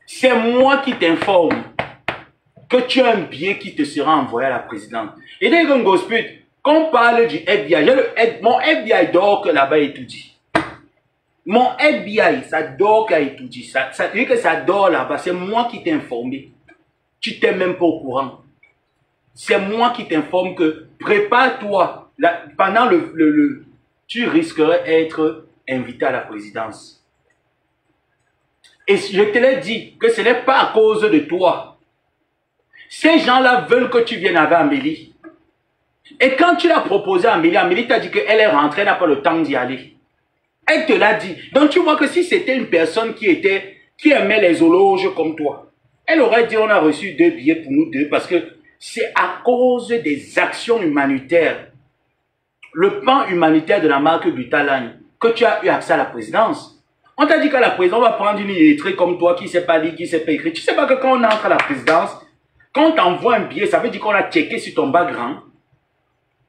C'est moi qui t'informe que tu as un billet qui te sera envoyé à la présidence. Et dès que Gosput, quand on parle du FBI, mon FBI dort que là-bas étudie. Mon FBI, ça dort qu'à étudier. Ça veut dire que ça dort là-bas. C'est moi qui t'ai informé. Tu t'es même pas au courant. C'est moi qui t'informe que prépare-toi. Pendant tu risquerais d'être invité à la présidence. Et je te l'ai dit que ce n'est pas à cause de toi. Ces gens-là veulent que tu viennes avec Amélie. Et quand tu l'as proposé à Amélie, Amélie t'a dit qu'elle est rentrée, elle n'a pas le temps d'y aller. Elle te l'a dit. Donc tu vois que si c'était une personne qui aimait les zoologes comme toi, elle aurait dit on a reçu 2 billets pour nous deux parce que c'est à cause des actions humanitaires, le pan humanitaire de la marque Butaline, que tu as eu accès à la présidence. On t'a dit qu'à la présidence, on va prendre une illettrée comme toi qui ne sait pas lire, qui ne sait pas écrire. Tu ne sais pas que quand on entre à la présidence, quand on t'envoie un billet, ça veut dire qu'on a checké sur ton background.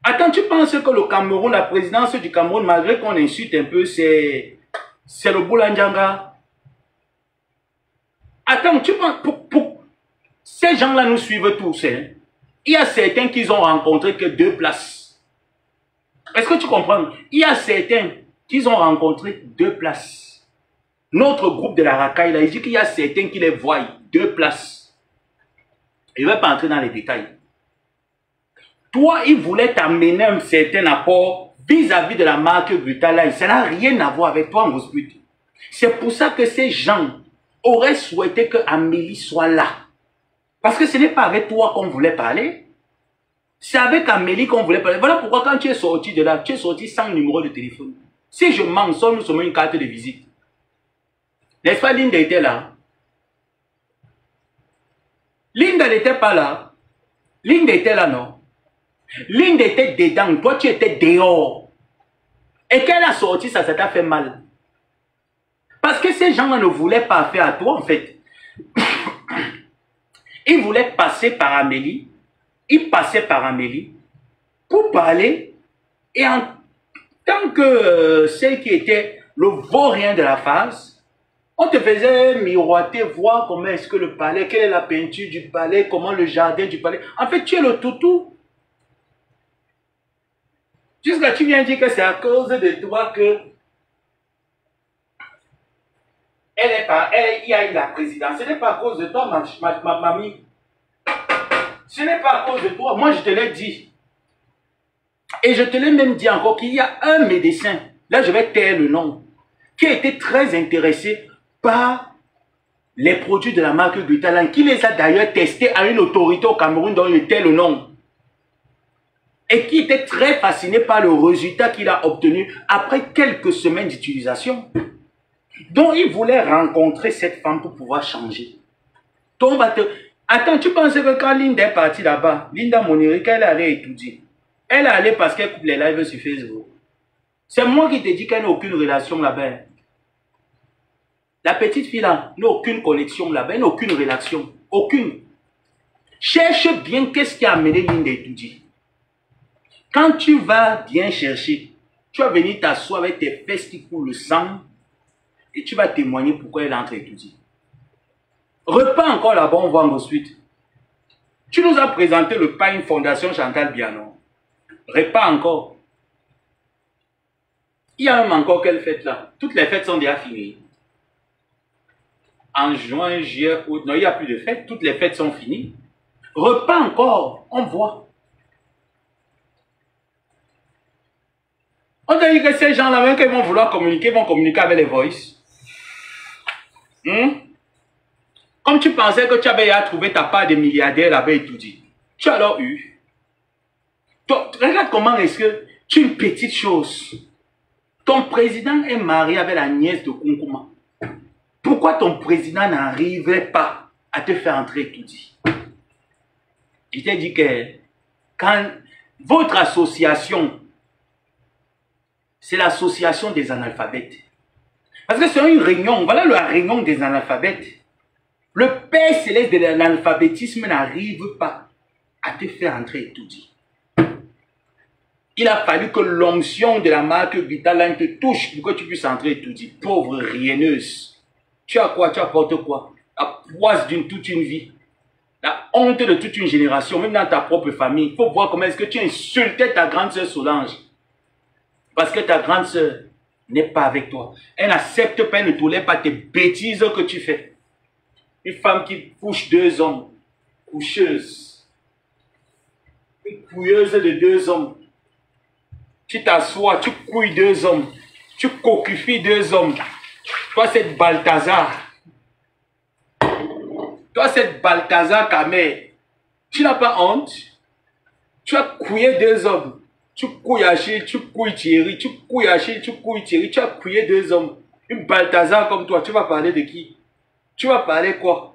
Attends, tu penses que le Cameroun, la présidence du Cameroun, malgré qu'on insulte un peu, c'est le Boulandjanga. Attends, tu penses, ces gens-là nous suivent tous. Hein? Il y a certains qui ont rencontré que 2 places. Est-ce que tu comprends? Il y a certains qui ont rencontré 2 places. Notre groupe de la racaille, là, il dit qu'il y a certains qui les voient 2 places. Je ne vais pas entrer dans les détails. Toi, il voulait t'amener un certain apport vis-à-vis de la marque Brutalize. Ça n'a rien à voir avec toi, Mosbut. C'est pour ça que ces gens auraient souhaité que Amélie soit là. Parce que ce n'est pas avec toi qu'on voulait parler. C'est avec Amélie qu'on voulait parler. Voilà pourquoi quand tu es sorti de là, tu es sorti sans numéro de téléphone. Si je mentionne, nous sommes une carte de visite. N'est-ce pas, Linda était là? Linda n'était pas là. Linda était là, non? Linda était dedans, toi tu étais dehors. Et quand elle a sorti, ça t'a fait mal. Parce que ces gens-là ne voulaient pas faire à toi, en fait. Ils voulaient passer par Amélie. Ils passaient par Amélie pour parler. Et en tant que celle qui était le vaurien de la phase, on te faisait miroiter, voir comment est-ce que le palais, quelle est la peinture du palais, comment le jardin du palais. En fait, tu es le toutou. Jusqu'à tu viens dire que c'est à cause de toi que il y a eu la présidence. Ce n'est pas à cause de toi, ma mamie. Ce n'est pas à cause de toi. Moi, je te l'ai dit. Et je te l'ai même dit encore qu'il y a un médecin, là je vais taire le nom, qui a été très intéressé par les produits de la marque Brutaline, qui les a d'ailleurs testés à une autorité au Cameroun dont il tait le nom. Et qui était très fasciné par le résultat qu'il a obtenu après quelques semaines d'utilisation. Donc, il voulait rencontrer cette femme pour pouvoir changer. Donc, attends, tu penses que quand Linda est partie là-bas, Linda Monérique, elle allait étudier. Elle allait parce qu'elle coupe les lives sur Facebook. C'est moi qui te dis qu'elle n'a aucune relation là-bas. La petite fille là n'a aucune connexion là-bas, elle n'a aucune relation. Aucune. Cherche bien qu'est-ce qui a amené Linda à étudier. Quand tu vas bien chercher, tu vas venir t'asseoir avec tes fesses qui coulent le sang et tu vas témoigner pourquoi elle entre à étudier. Repars encore là-bas, on voit ensuite. Tu nous as présenté le pain Fondation Chantal Bianon. Repars encore. Il y a même encore quelle fête là? Toutes les fêtes sont déjà finies. En juin, juillet, août, non, il n'y a plus de fêtes. Toutes les fêtes sont finies. Repars encore, on voit. On te dit que ces gens-là, même qu'ils vont vouloir communiquer, vont communiquer avec les voices. Comme tu pensais que tu avais à trouver ta part de milliardaire là-bas et tout dit. Tu as alors eu. Toi, regarde comment est-ce que tu es une petite chose. Ton président est marié avec la nièce de Konkoma. Pourquoi ton président n'arriverait pas à te faire entrer et tout dit? Je t'ai dit que quand votre association, c'est l'association des analphabètes. Parce que c'est une réunion, voilà la réunion des analphabètes. Le Père céleste de l'analphabétisme n'arrive pas à te faire entrer et tout dit. Il a fallu que l'onction de la marque Vitaline te touche pour que tu puisses entrer et tout dit. Pauvre rieneuse. Tu as quoi? Tu apportes quoi? La poisse d'une toute une vie. La honte de toute une génération, même dans ta propre famille. Il faut voir comment est-ce que tu insultais ta grande sœur Solange. Parce que ta grande sœur n'est pas avec toi. Elle n'accepte pas, elle ne tolère pas tes bêtises que tu fais. Une femme qui couche 2 hommes. Coucheuse. Une couilleuse de 2 hommes. Tu t'assois, tu couilles 2 hommes. Tu coquifies 2 hommes. Toi, cette Balthazar. Toi, cette Balthazar Kamé. Tu n'as pas honte? Tu as couillé 2 hommes. Tu couilles Achille, tu couilles Thierry, tu couilles Achille, tu couilles Thierry. Tu as couillé 2 hommes. Une Balthazar comme toi, tu vas parler de qui? Tu vas parler quoi?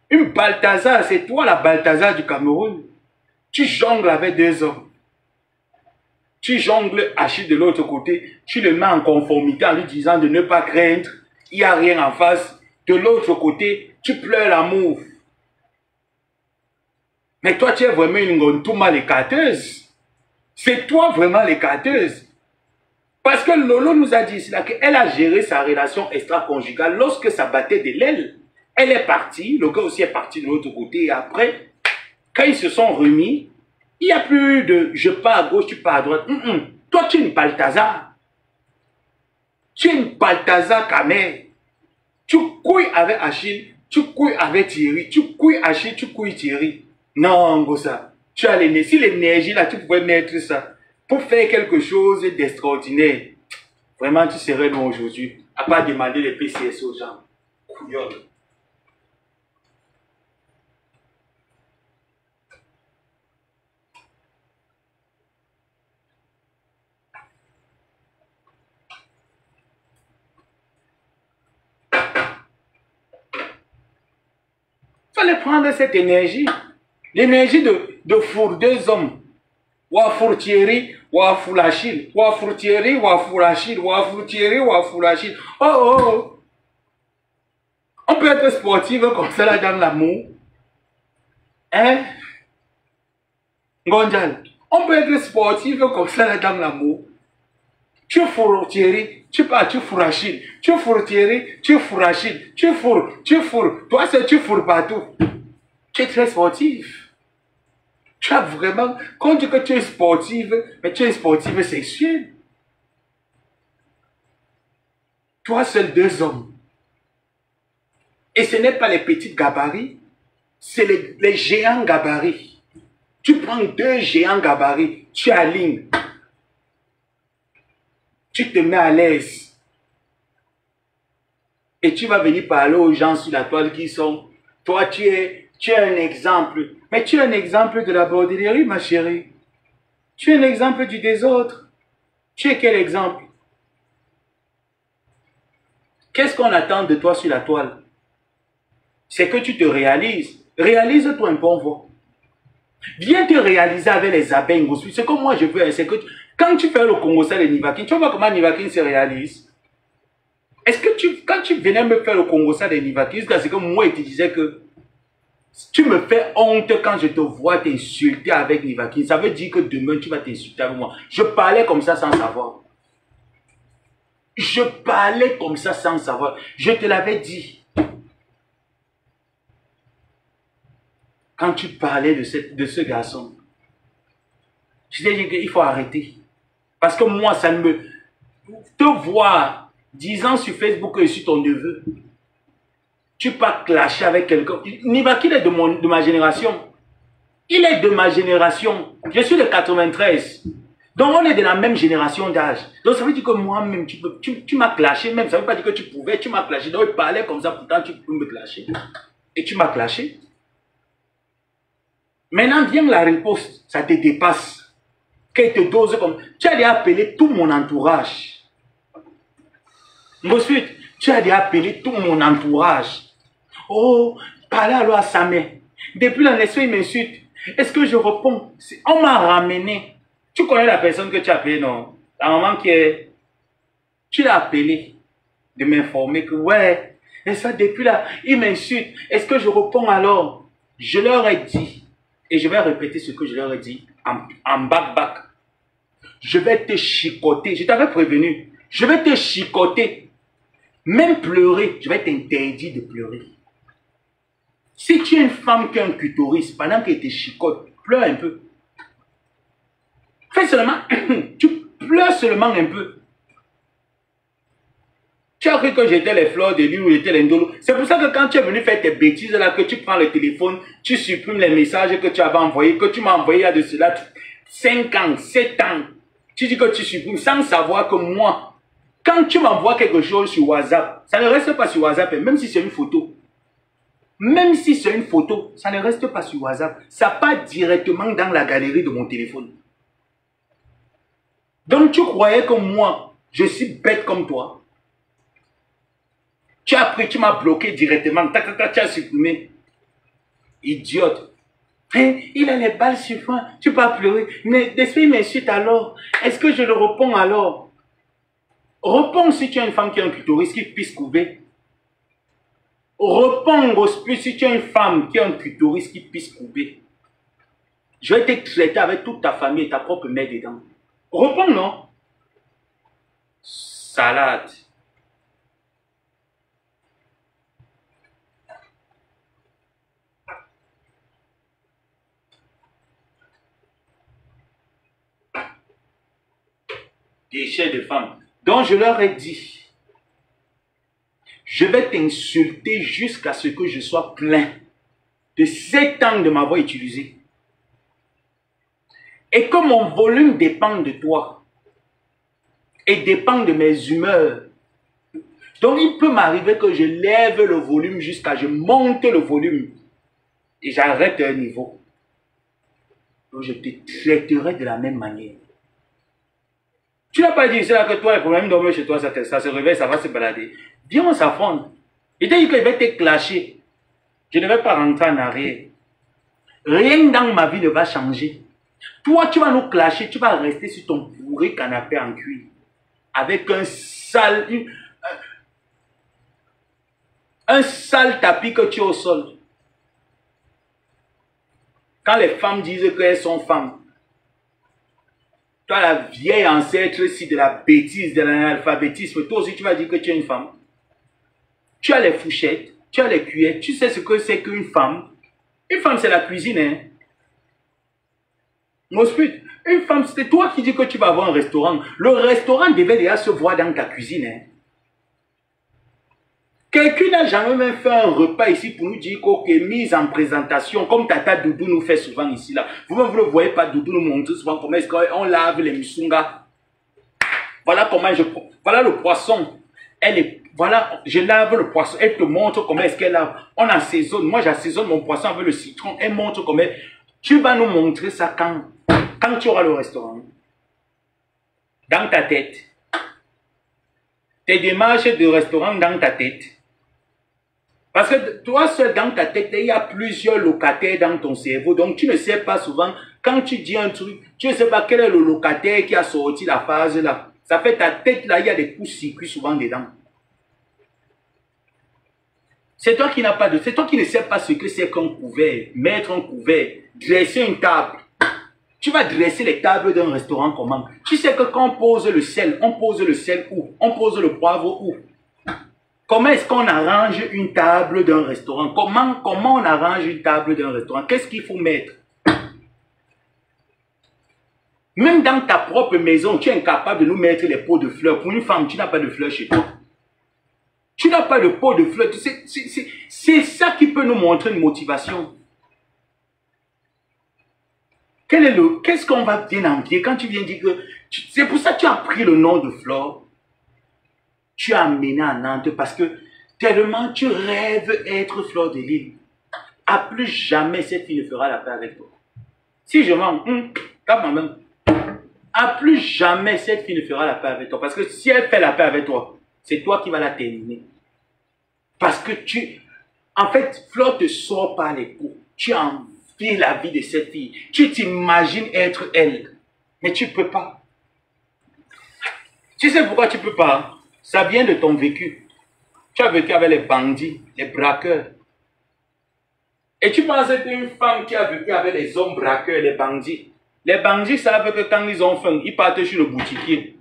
Une Balthazar, c'est toi la Balthazar du Cameroun. Tu jongles avec 2 hommes. Tu jongles Achille de l'autre côté. Tu le mets en conformité en lui disant de ne pas craindre. Il n'y a rien en face. De l'autre côté, tu pleures l'amour. Mais toi, tu es vraiment une Ngontuma l'écarteuse. C'est toi vraiment l'écarteuse. Parce que Lolo nous a dit qu'elle a géré sa relation extra-conjugale lorsque ça battait de l'aile. Elle est partie, le gars aussi est parti de l'autre côté. Et après, quand ils se sont remis, il n'y a plus de je pars à gauche, tu pars à droite. Toi, tu es une Balthazar. Tu es une Balthazar Kamer. Tu couilles avec Achille, tu couilles avec Thierry. Tu couilles Achille, tu couilles Thierry. Non, Gossa. Tu as l'énergie. Si l'énergie là, tu pouvais mettre ça pour faire quelque chose d'extraordinaire. Vraiment, tu serais bon aujourd'hui. À pas demander les PCS aux gens. Couillon. Fallait prendre cette énergie. L'énergie de four 2 hommes. Wafour Thierry, Wafour Achille. Wafour Thierry, Wafour Achille. Wafour Thierry, Wafour Achille. Oh. On peut être sportif comme ça là dans l'amour. Hein? Gondjal. On peut être sportif comme ça là dans l'amour. Tu fourres Thierry, tu pars, tu fourres Achille. Tu fourres Thierry, tu fourres Achille. Tu fourres. Toi, c'est tu fourres partout. Tu es très sportif. Tu as vraiment, quand on dit que tu es sportive, mais tu es sportive sexuelle. Toi seul 2 hommes. Et ce n'est pas les petits gabarits, c'est les géants gabarits. Tu prends 2 géants gabarits, tu alignes. Tu te mets à l'aise. Et tu vas venir parler aux gens sur la toile qui sont, toi tu es un exemple. Mais tu es un exemple de la bordellerie, ma chérie. Tu es un exemple du désordre. Tu es quel exemple? Qu'est-ce qu'on attend de toi sur la toile? C'est que tu te réalises. Réalise-toi un bon voix. Viens te réaliser avec les abeilles. Ce que moi je veux, c'est que quand tu fais le Congo ça de Nivakin, tu vois comment Nivakin se réalise? Est-ce que quand tu venais me faire le Congo ça de Nivakin, c'est que moi je te disais que tu me fais honte quand je te vois t'insulter avec Nivakin. Ça veut dire que demain, tu vas t'insulter avec moi. Je parlais comme ça sans savoir. Je parlais comme ça sans savoir. Je te l'avais dit. Quand tu parlais de ce garçon, je t'ai dit qu'il faut arrêter. Parce que moi, ça ne me... Te voir disant sur Facebook que je suis ton neveu. Tu pas clasher avec quelqu'un. Nivakin est de ma génération. Il est de ma génération. Je suis de 93. Donc on est de la même génération d'âge. Donc ça veut dire que moi-même, tu m'as clashé même. Ça ne veut pas dire que tu pouvais, tu m'as clashé. Donc il parlait comme ça, pourtant tu peux me clasher. Et tu m'as clashé. Maintenant vient la riposte. Ça te dépasse. Qu'elle te dose comme... Tu as déjà appelé tout mon entourage. Ensuite, tu as déjà appelé tout mon entourage. Oh, parlez alors à sa mère. Depuis la naissance, il m'insulte. Est-ce que je réponds? On m'a ramené. Tu connais la personne que tu as appelée, non? La maman qui est... Tu l'as appelée de m'informer que, ouais, et ça, depuis là, il m'insulte. Est-ce que je réponds alors? Je leur ai dit, et je vais répéter ce que je leur ai dit en back. Je vais te chicoter. Je t'avais prévenu. Je vais te chicoter. Même pleurer, je vais t'interdire de pleurer. Si tu es une femme qui a un clitoris, pendant qu'elle te chicote, pleure un peu. Fais seulement, tu pleures seulement un peu. Tu as cru que j'étais les fleurs de lune ou j'étais l'indolo. C'est pour ça que quand tu es venu faire tes bêtises là, que tu prends le téléphone, tu supprimes les messages que tu avais envoyés, que tu m'as envoyé il y a de cela 5 ans, 7 ans. Tu dis que tu supprimes sans savoir que moi, quand tu m'envoies quelque chose sur WhatsApp, ça ne reste pas sur WhatsApp, même si c'est une photo. Même si c'est une photo, ça ne reste pas sur WhatsApp. Ça part directement dans la galerie de mon téléphone. Donc tu croyais que moi, je suis bête comme toi. Tu as pris, tu m'as bloqué directement. Tu as supprimé. Idiote. Hein, il a les balles sur moi. Tu peux pleurer. Mais l'esprit m'insulte alors. Est-ce que je le réponds alors? Réponds si tu as une femme qui a un clitoris qui puisse couver. Réponds aussi si tu as une femme qui a un clitoris qui puisse couver. Je vais te traiter avec toute ta famille et ta propre mère dedans. Réponds non. Salade. Déchets de femmes. Donc je leur ai dit, je vais t'insulter jusqu'à ce que je sois plein de 7 ans de m'avoir utilisé. Et que mon volume dépend de toi et dépend de mes humeurs. Donc il peut m'arriver que je lève le volume jusqu'à je monte le volume et j'arrête un niveau. Donc je te traiterai de la même manière. Tu n'as pas dit c'est là que toi, le problème dormir chez toi, ça se réveille, ça va se balader. Viens, on s'affronte. Il t'a dit qu'il va te clasher. Je ne vais pas rentrer en arrière. Rien dans ma vie ne va changer. Toi, tu vas nous clasher, tu vas rester sur ton pourri canapé en cuir. Avec un sale tapis que tu as au sol. Quand les femmes disent qu'elles sont femmes, toi, la vieille ancêtre ici de la bêtise, de l'analphabétisme, toi aussi tu vas dire que tu es une femme. Tu as les fourchettes, tu as les cuillères, tu sais ce que c'est qu'une femme. Une femme, c'est la cuisine, hein. Une femme, c'était toi qui dis que tu vas avoir un restaurant. Le restaurant devait déjà se voir dans ta cuisine, hein. Quelqu'un n'a jamais même fait un repas ici pour nous dire que mise en présentation, comme Tata Doudou nous fait souvent ici là. Vous ne le voyez pas, Doudou nous montre souvent comment est-ce qu'on lave les musungas. Voilà comment voilà le poisson. Voilà, je lave le poisson. Elle te montre comment est-ce qu'elle lave. On assaisonne. Moi, j'assaisonne mon poisson avec le citron. Elle montre comment. Tu vas nous montrer ça quand tu auras le restaurant. Dans ta tête. Tes démarches de restaurant dans ta tête. Parce que toi seul dans ta tête, il y a plusieurs locataires dans ton cerveau. Donc tu ne sais pas souvent, quand tu dis un truc, tu ne sais pas quel est le locataire qui a sorti la phase là. Ça fait ta tête là, il y a des coups-circuits souvent dedans. C'est toi qui n'as pas de... C'est toi qui ne sais pas ce que c'est qu'un couvert, mettre un couvert, dresser une table. Tu vas dresser les tables d'un restaurant comment? Tu sais que quand on pose le sel où? On pose le poivre où? Comment est-ce qu'on arrange une table d'un restaurant? Comment on arrange une table d'un restaurant? Qu'est-ce qu'il faut mettre? Même dans ta propre maison, tu es incapable de nous mettre les pots de fleurs. Pour une femme, tu n'as pas de fleurs chez toi. Tu n'as pas de pot de fleurs. C'est ça qui peut nous montrer une motivation. Qu'est-ce qu'on va bien envier quand tu viens dire que... C'est pour ça que tu as pris le nom de Flore. Tu as amené à Nantes parce que tellement tu rêves être Flore de Lille. À plus jamais cette fille ne fera la paix avec toi. Si je mens, comme ma main. À plus jamais cette fille ne fera la paix avec toi. Parce que si elle fait la paix avec toi, c'est toi qui vas la terminer. Parce que en fait, Flore te sort par les coups. Tu envies la vie de cette fille. Tu t'imagines être elle. Mais tu ne peux pas. Tu sais pourquoi tu ne peux pas? Ça vient de ton vécu. Tu as vécu avec les bandits, les braqueurs. Et tu penses qu'une femme qui a vécu avec les hommes braqueurs, les bandits savent que quand ils ont faim, ils partent sur le boutiquier.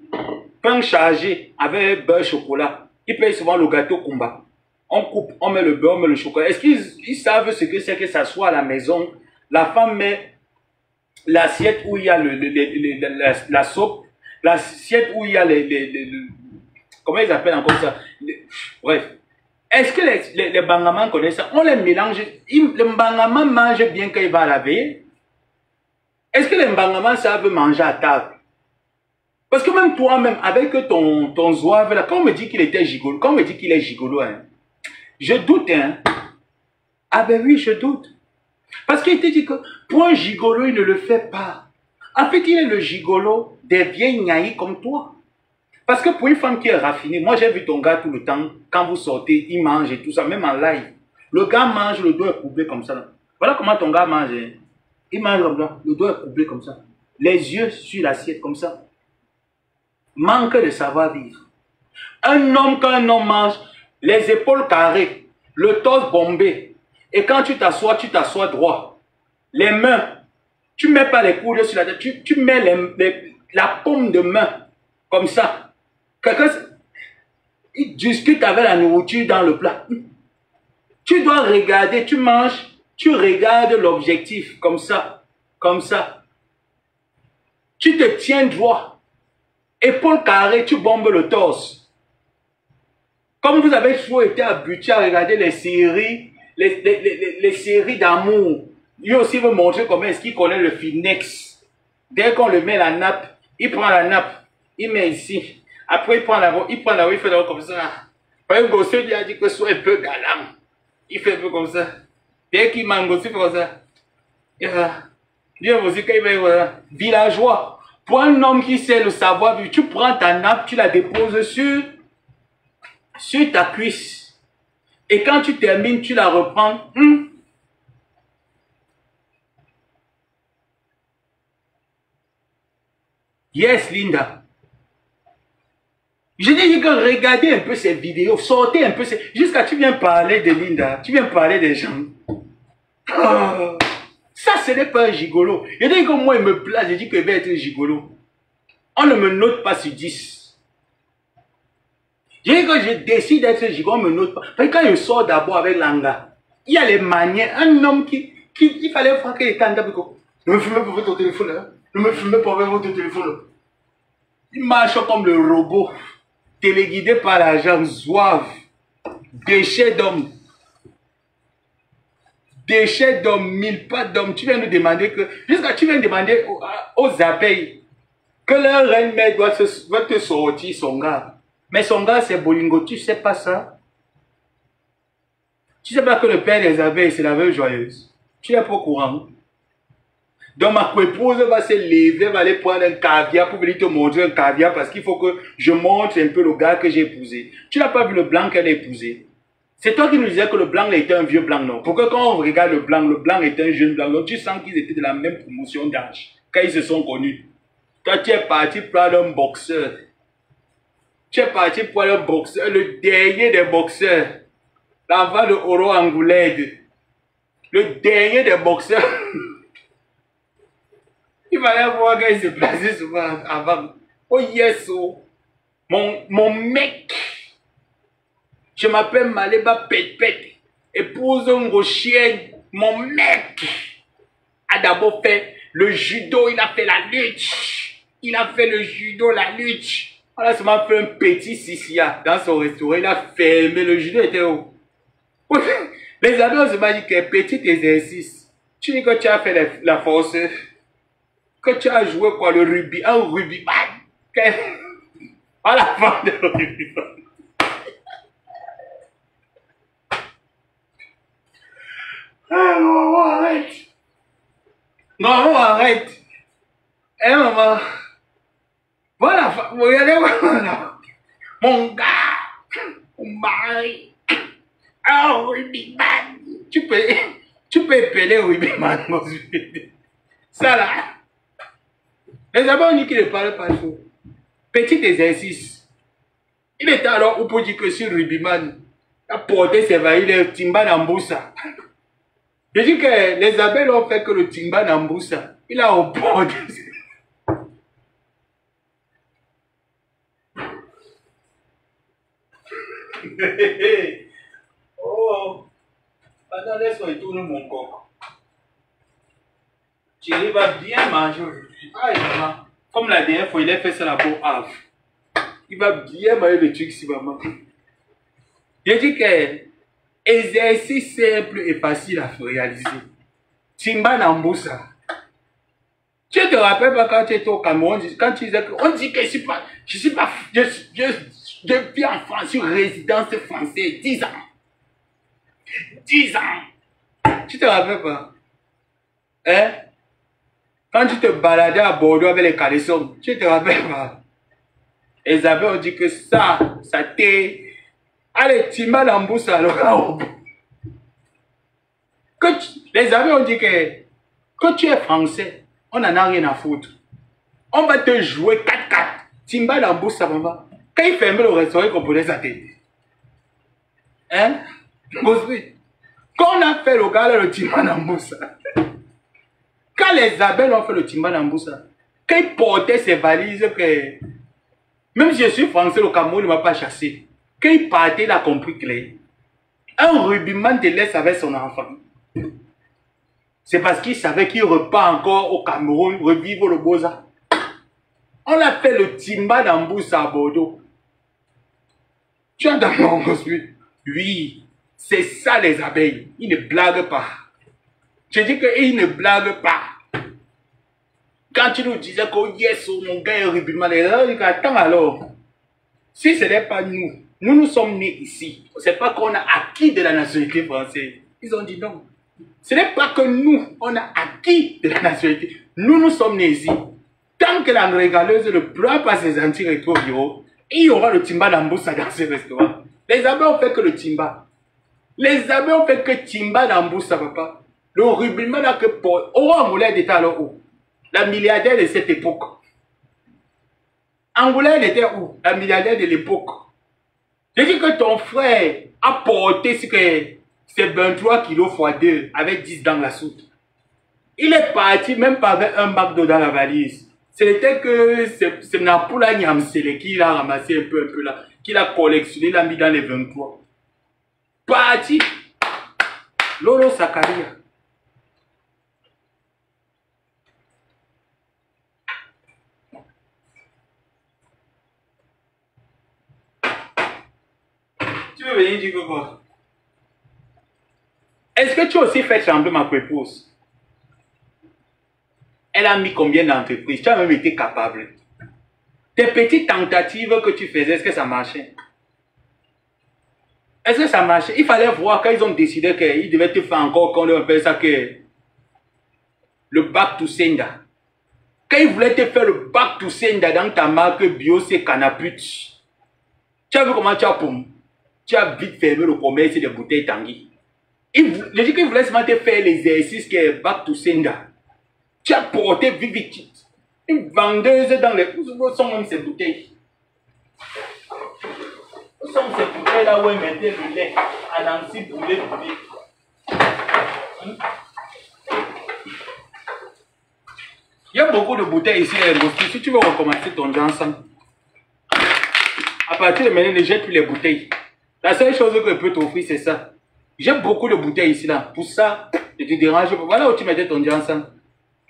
Pain chargé avec beurre chocolat. Ils payent souvent le gâteau combat. On coupe, on met le beurre, on met le chocolat. Est-ce qu'ils savent ce que c'est que ça soit à la maison? La femme met l'assiette où il y a la soupe, l'assiette où il y a comment ils appellent encore ça? Bref. Est-ce que les bangamans connaissent ça? On les mélange. Le bangaman mange bien quand il va à la veille. Est-ce que les bangamans savent manger à table? Parce que même toi-même, avec ton zouave là, quand on me dit qu'il était gigolo, quand on me dit qu'il est gigolo, hein, je doute, hein. Ah ben oui, je doute. Parce qu'il te dit que pour un gigolo, il ne le fait pas. En fait, il est le gigolo des vieilles naïs comme toi. Parce que pour une femme qui est raffinée, moi j'ai vu ton gars tout le temps, quand vous sortez, il mange et tout ça, même en live. Le gars mange, le dos est courbé comme ça. Voilà comment ton gars mange. Hein. Il mange comme ça, le dos est courbé comme ça. Les yeux sur l'assiette comme ça. Manque de savoir-vivre. Un homme, quand un homme mange, les épaules carrées, le torse bombé. Et quand tu t'assois droit. Les mains, tu ne mets pas les coudes sur la tête, tu mets la paume de main comme ça. Quelqu'un, il discute avec la nourriture dans le plat. Tu dois regarder, tu manges, tu regardes l'objectif comme ça, comme ça. Tu te tiens droit. Épaules carrées, tu bombes le torse. Comme vous avez toujours été habitué à regarder les séries, les séries d'amour. Lui aussi veut montrer comment est-ce qu'il connaît le Finex. Dès qu'on le met la nappe, il prend la nappe, il met ici. Après, il prend la roue, il fait la roue comme ça. Par exemple, Gossé lui a dit que soit un peu galant. Il fait un peu comme ça. Dès qu'il mange, Gossé fait comme ça. Lui aussi, quand il va villageois. Pour un homme qui sait le savoir, tu prends ta nappe, tu la déposes sur ta cuisse. Et quand tu termines, tu la reprends. Yes, Linda. Je dis que regardez un peu ces vidéos, sortez un peu. Jusqu'à tu viens parler de Linda, tu viens parler des gens. Oh, ça, ce n'est pas un gigolo. Je dis que moi, il me place, je dis qu'il va être un gigolo. On ne me note pas sur 10. Je dis que je décide d'être un gigolo, on ne me note pas. Parce que quand je sors d'abord avec Langa, il y a les manières. Un homme il fallait voir qu'il était en table. Ne me filmez pas votre téléphone, hein. Ne me filmez pas votre téléphone. Il marche comme le robot, téléguidé par la jambe, zouave, déchet d'homme. Déchet d'homme, 1000 pattes d'homme. Tu viens nous demander que, jusqu'à tu viens demander aux abeilles que leur reine-mère doit te sortir son gars. Mais son gars c'est Bolingo, tu sais pas ça? Tu sais pas que le père des abeilles c'est la veuve joyeuse? Tu n'es pas au courant? Donc ma épouse va se lever, va aller prendre un caviar pour venir te montrer un caviar parce qu'il faut que je montre un peu le gars que j'ai épousé. Tu n'as pas vu le blanc qu'elle a épousé? C'est toi qui nous disais que le blanc était un vieux blanc, non? Pourquoi quand on regarde le blanc était un jeune blanc. Donc tu sens qu'ils étaient de la même promotion d'âge quand ils se sont connus. Toi tu es parti pour un boxeur. Tu es parti pour un boxeur, le dernier des boxeurs. L'enfant de Oro Angoulède. Le dernier des boxeurs. Il fallait voir qu'il se plaçait souvent avant. Oh yes, oh. Mon mec. Je m'appelle Maleba Pet-Pet. Épouse un gros chien. Mon mec a d'abord fait le judo, il a fait la lutte. Il a fait le judo, la lutte. On a seulement fait un petit sissia dans son restaurant. Il a fermé. Le judo était où? Les amis, on se dit qu'un petit exercice. Tu dis que tu as fait la force. Que tu as joué quoi, le rugby, un rugbyman. À la fin de rugbyman. Ah, maman, arrête. Non, maman, arrête. Eh, maman. Voilà, regardez-moi. Mon gars, mon mari, un rugbyman. Tu peux épeler rugbyman. Ça là. Les amis ont dit qu'il ne parlait pas chaud. Petit exercice. Il était alors où pour dire que sur rugbyman, il a porté ses vailles, le timba n'amboussa. Je dis que les abeilles ont fait que le timba n'amboussa. Il a porté. Oh, attends, laisse-moi tourner mon coq. Thierry va bien manger aujourd'hui. Ah, maman. Comme la dernière fois, il a fait ça là pour Havre. Il va bien manger le truc si maman. Je dis que exercice simple et facile à réaliser. Timba Namboussa. Tu te rappelles pas quand tu étais au Cameroun, quand tu disais qu'on dit que je vis en France, sur résidence française, 10 ans. 10 ans. Tu te rappelles pas? Hein? Quand tu te baladais à Bordeaux avec les caleçons, tu te rappelles pas? Les abeilles ont dit que ça t'est... Allez, Timba Lamboussa, alors. Les abeilles ont dit que tu es français, on n'en a rien à foutre. On va te jouer 4-4. Timba Lamboussa, maman. Quand il fermait le restaurant, il comprenait sa tête. Hein? Quand on a fait le gars, le Timba Lamboussa. Quand les abeilles ont fait le Timba Lamboussa, quand ils portaient ses valises, que même si je suis français, le Cameroun ne m'a pas chassé. Quand il partait, il a compris que un rugbyman te laisse avec son enfant. C'est parce qu'il savait qu'il repart encore au Cameroun, revivre le Beaux-Arts. On a fait le Timba Lamboussa à Bordeaux. Tu as d'accord ensuite? Oui, c'est ça les abeilles. Ils ne blaguent pas. Je dis qu'ils ne blaguent pas. Quand tu nous disais que yes, mon gars est rugbyman, attends alors. Si ce n'est pas nous, nous sommes nés ici. C'est pas qu'on a acquis de la nationalité française. Ils ont dit non. Ce n'est pas que nous, on a acquis de la nationalité. Nous sommes nés ici. Tant que la régaleuse ne pleure pas ses anti-rétroviraux, il y aura le Timba Lamboussa dans ce restaurant. Les abeilles ont fait que le Timba. Les abeilles ont fait que Timba Lamboussa, papa. Le rugbyman a que pour... Angoulême était alors où? La milliardaire de cette époque. Angoulême était où? La milliardaire de l'époque. Je dis que ton frère a porté c'est 23 kilos x 2 avec 10 dans la soute. Il est parti même pas avec un bac d'eau dans la valise. C'était que c'est Napoula Nyamsele qui a ramassé un peu là, qu'il a collectionné, l'a mis dans les 23. Parti. Lolo Sakaria. Tu veux venir dire quoi? Est-ce que tu as aussi fait trembler ma épouse? Elle a mis combien d'entreprises? Tu as même été capable. Tes petites tentatives que tu faisais, est-ce que ça marchait? Est-ce que ça marchait? Il fallait voir quand ils ont décidé qu'ils devaient te faire encore, qu'on appelle ça que le back to sender. Quand ils voulaient te faire le back to sender dans ta marque bio, c'est Canaput. Tu as vu comment tu as poum? Tu as vite fermé le commerce des bouteilles Tanguy. Je dis qu'ils voulaient seulement te faire l'exercice qui est back to sender. Tu as porté vite. Une vendeuse dans les... Où sont même ces bouteilles? Où sont ces bouteilles là où elle mettait le lait? À Nancy, boulet. Il y a beaucoup de bouteilles ici, si tu veux recommencer ton Johnson, à partir de maintenant, ne jette plus les bouteilles. La seule chose que je peux t'offrir, c'est ça. J'ai beaucoup de bouteilles ici là. Pour ça, ne te dérange pas. Voilà où tu mettais ton Johnson.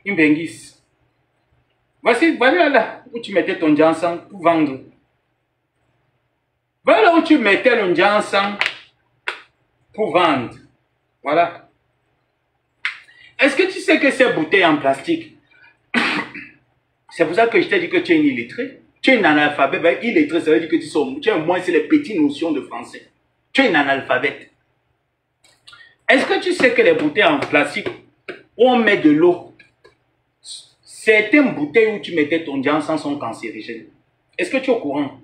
Une benguisse. Voilà là où tu mettais ton Johnson pour vendre. Voilà où tu mettais le Johnson pour vendre. Voilà. Est-ce que tu sais que ces bouteilles en plastique, c'est pour ça que je t'ai dit que tu es une illettrée. Tu es un analphabète. Ben, illettré, ça veut dire que tu as au moins les petites notions de français. Tu es un analphabète. Est-ce que tu sais que les bouteilles en plastique, où on met de l'eau, certaines bouteilles où tu mettais ton Johnson sont cancérigènes? Est-ce que tu es au courant?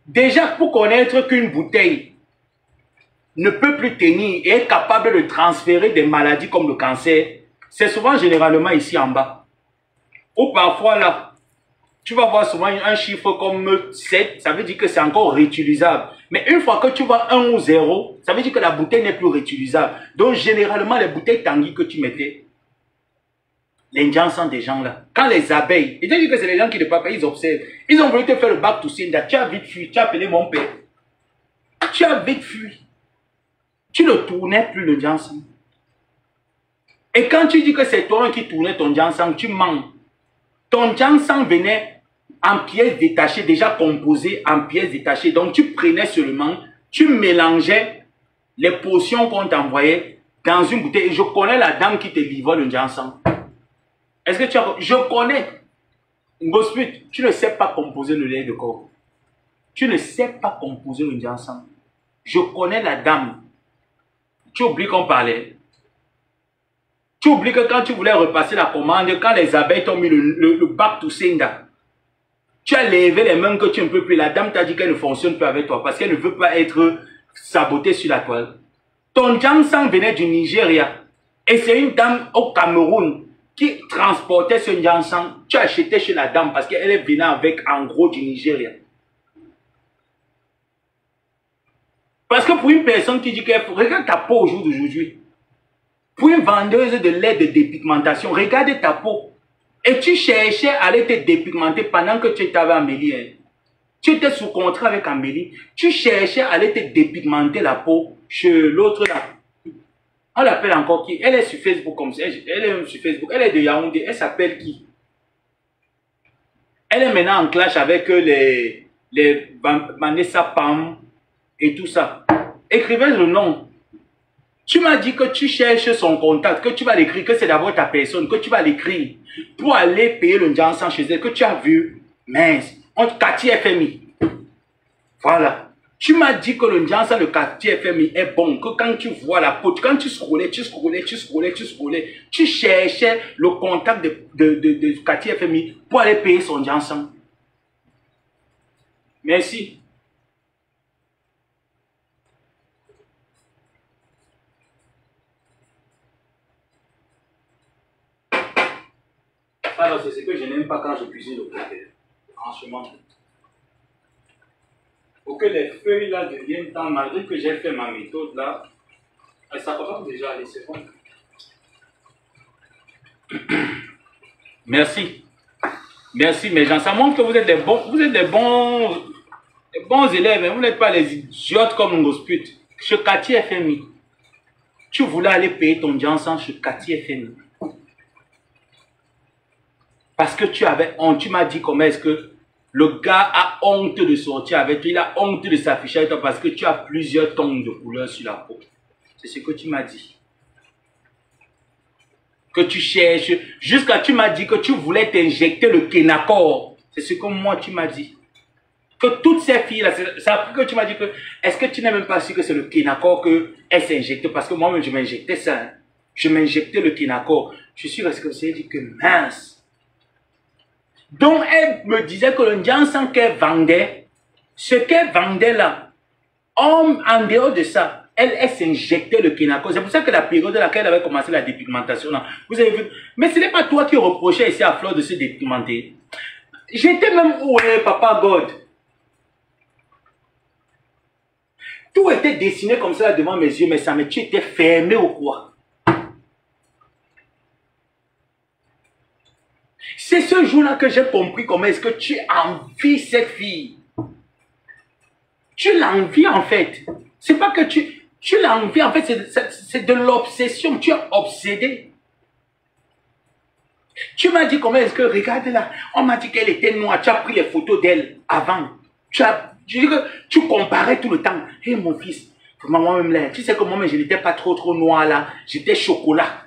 Déjà, pour connaître qu'une bouteille ne peut plus tenir et est capable de transférer des maladies comme le cancer, c'est souvent généralement ici en bas. Ou parfois là, tu vas voir souvent un chiffre comme 7, ça veut dire que c'est encore réutilisable. Mais une fois que tu vois 1 ou 0, ça veut dire que la bouteille n'est plus réutilisable. Donc généralement, les bouteilles Tanguy que tu mettais, les Johnson des gens là, quand les abeilles, et je dis que c'est les gens qui ne parlent pas, ils observent. Ils ont voulu te faire le back to sender, tu as vite fui, tu as appelé mon père. Tu as vite fui. Tu ne tournais plus le Johnson. Et quand tu dis que c'est toi qui tournais ton Johnson, tu mens. Ton Johnson venait en pièces détachées, déjà composées en pièces détachées. Donc tu prenais seulement, tu mélangeais les potions qu'on t'envoyait dans une bouteille. Et je connais la dame qui te livre le Johnson. Est-ce que tu as... Je connais. Gosput, tu ne sais pas composer le lait de corps. Tu ne sais pas composer le Johnson. Je connais la dame. Tu oublies qu'on parlait. Tu oublies que quand tu voulais repasser la commande, quand les abeilles t'ont mis le bac to sender, tu as levé les mains que tu ne peux plus. La dame t'a dit qu'elle ne fonctionne plus avec toi parce qu'elle ne veut pas être sabotée sur la toile. Ton ginseng venait du Nigeria. Et c'est une dame au Cameroun qui transportait ce ginseng. Tu as acheté chez la dame parce qu'elle est venue avec en gros du Nigeria. Parce que pour une personne qui dit qu'elle... Regarde ta peau au jour d'aujourd'hui. Pour une vendeuse de lait de dépigmentation, regarde ta peau. Et tu cherchais à aller te dépigmenter pendant que tu étais avec Amélie. Hein. Tu étais sous contrat avec Amélie. Tu cherchais à aller te dépigmenter la peau chez l'autre là. On l'appelle encore qui? Elle est sur Facebook comme ça. Elle est sur Facebook. Elle est de Yaoundé. Elle s'appelle qui? Elle est maintenant en clash avec les Vanessa Pam et tout ça. Écrivez le nom. Tu m'as dit que tu cherches son contact, que tu vas l'écrire, que c'est d'abord ta personne, que tu vas l'écrire pour aller payer le ginseng chez elle, que tu as vu. Mince. Cathy FMI. Voilà. Tu m'as dit que le ginseng de Cathy FMI est bon, que quand tu vois la peau, quand tu scrollais, tu cherchais le contact de Cathy FMI pour aller payer son ginseng. Merci. Alors, c'est ce que je n'aime pas quand je cuisine le cocktail. Franchement. Pour que les feuilles là deviennent tant, malgré que j'ai fait ma méthode là, ça commence déjà à aller, c'est bon. Merci. Merci mes gens. Ça montre que vous êtes des bons élèves. Hein. Vous n'êtes pas les idiotes comme Ngosput. Chez Cathy FMI. Tu voulais aller payer ton ginseng chez Cathy FMI. Parce que tu avais honte. Tu m'as dit comment est-ce que le gars a honte de sortir avec toi. Il a honte de s'afficher avec toi parce que tu as plusieurs tons de couleurs sur la peau. C'est ce que tu m'as dit. Que tu cherches. Jusqu'à tu m'as dit que tu voulais t'injecter le Kenacor. C'est ce que moi tu m'as dit. Que toutes ces filles-là, c'est après que tu m'as dit que est-ce que tu n'es même pas sûr que c'est le Kenacor qu'elle s'est injectée? Parce que moi-même je m'injectais ça. Hein. Je m'injectais le Kenacor. Je suis resté comme ça et dit que mince. Donc, elle me disait que le ginseng qu'elle vendait, ce qu'elle vendait là, en dehors de ça, elle s'injectait le Kenacor. C'est pour ça que la période à laquelle elle avait commencé la dépigmentation, là, vous avez vu. Mais ce n'est pas toi qui reprochais ici à Fleur de se dépigmenter. J'étais même où, Papa God. Tout était dessiné comme ça devant mes yeux, mais ça me tu étais fermé ou quoi? C'est ce jour-là que j'ai compris comment est-ce que tu envies cette fille. Tu l'envies en fait. C'est pas que tu l'envies en fait, c'est de l'obsession. Tu es obsédé. Tu m'as dit comment est-ce que, regarde là, on m'a dit qu'elle était noire. Tu as pris les photos d'elle avant. Je dis que tu comparais tout le temps. Hé mon fils, moi-même là, tu sais que moi-même je n'étais pas trop noir là. J'étais chocolat.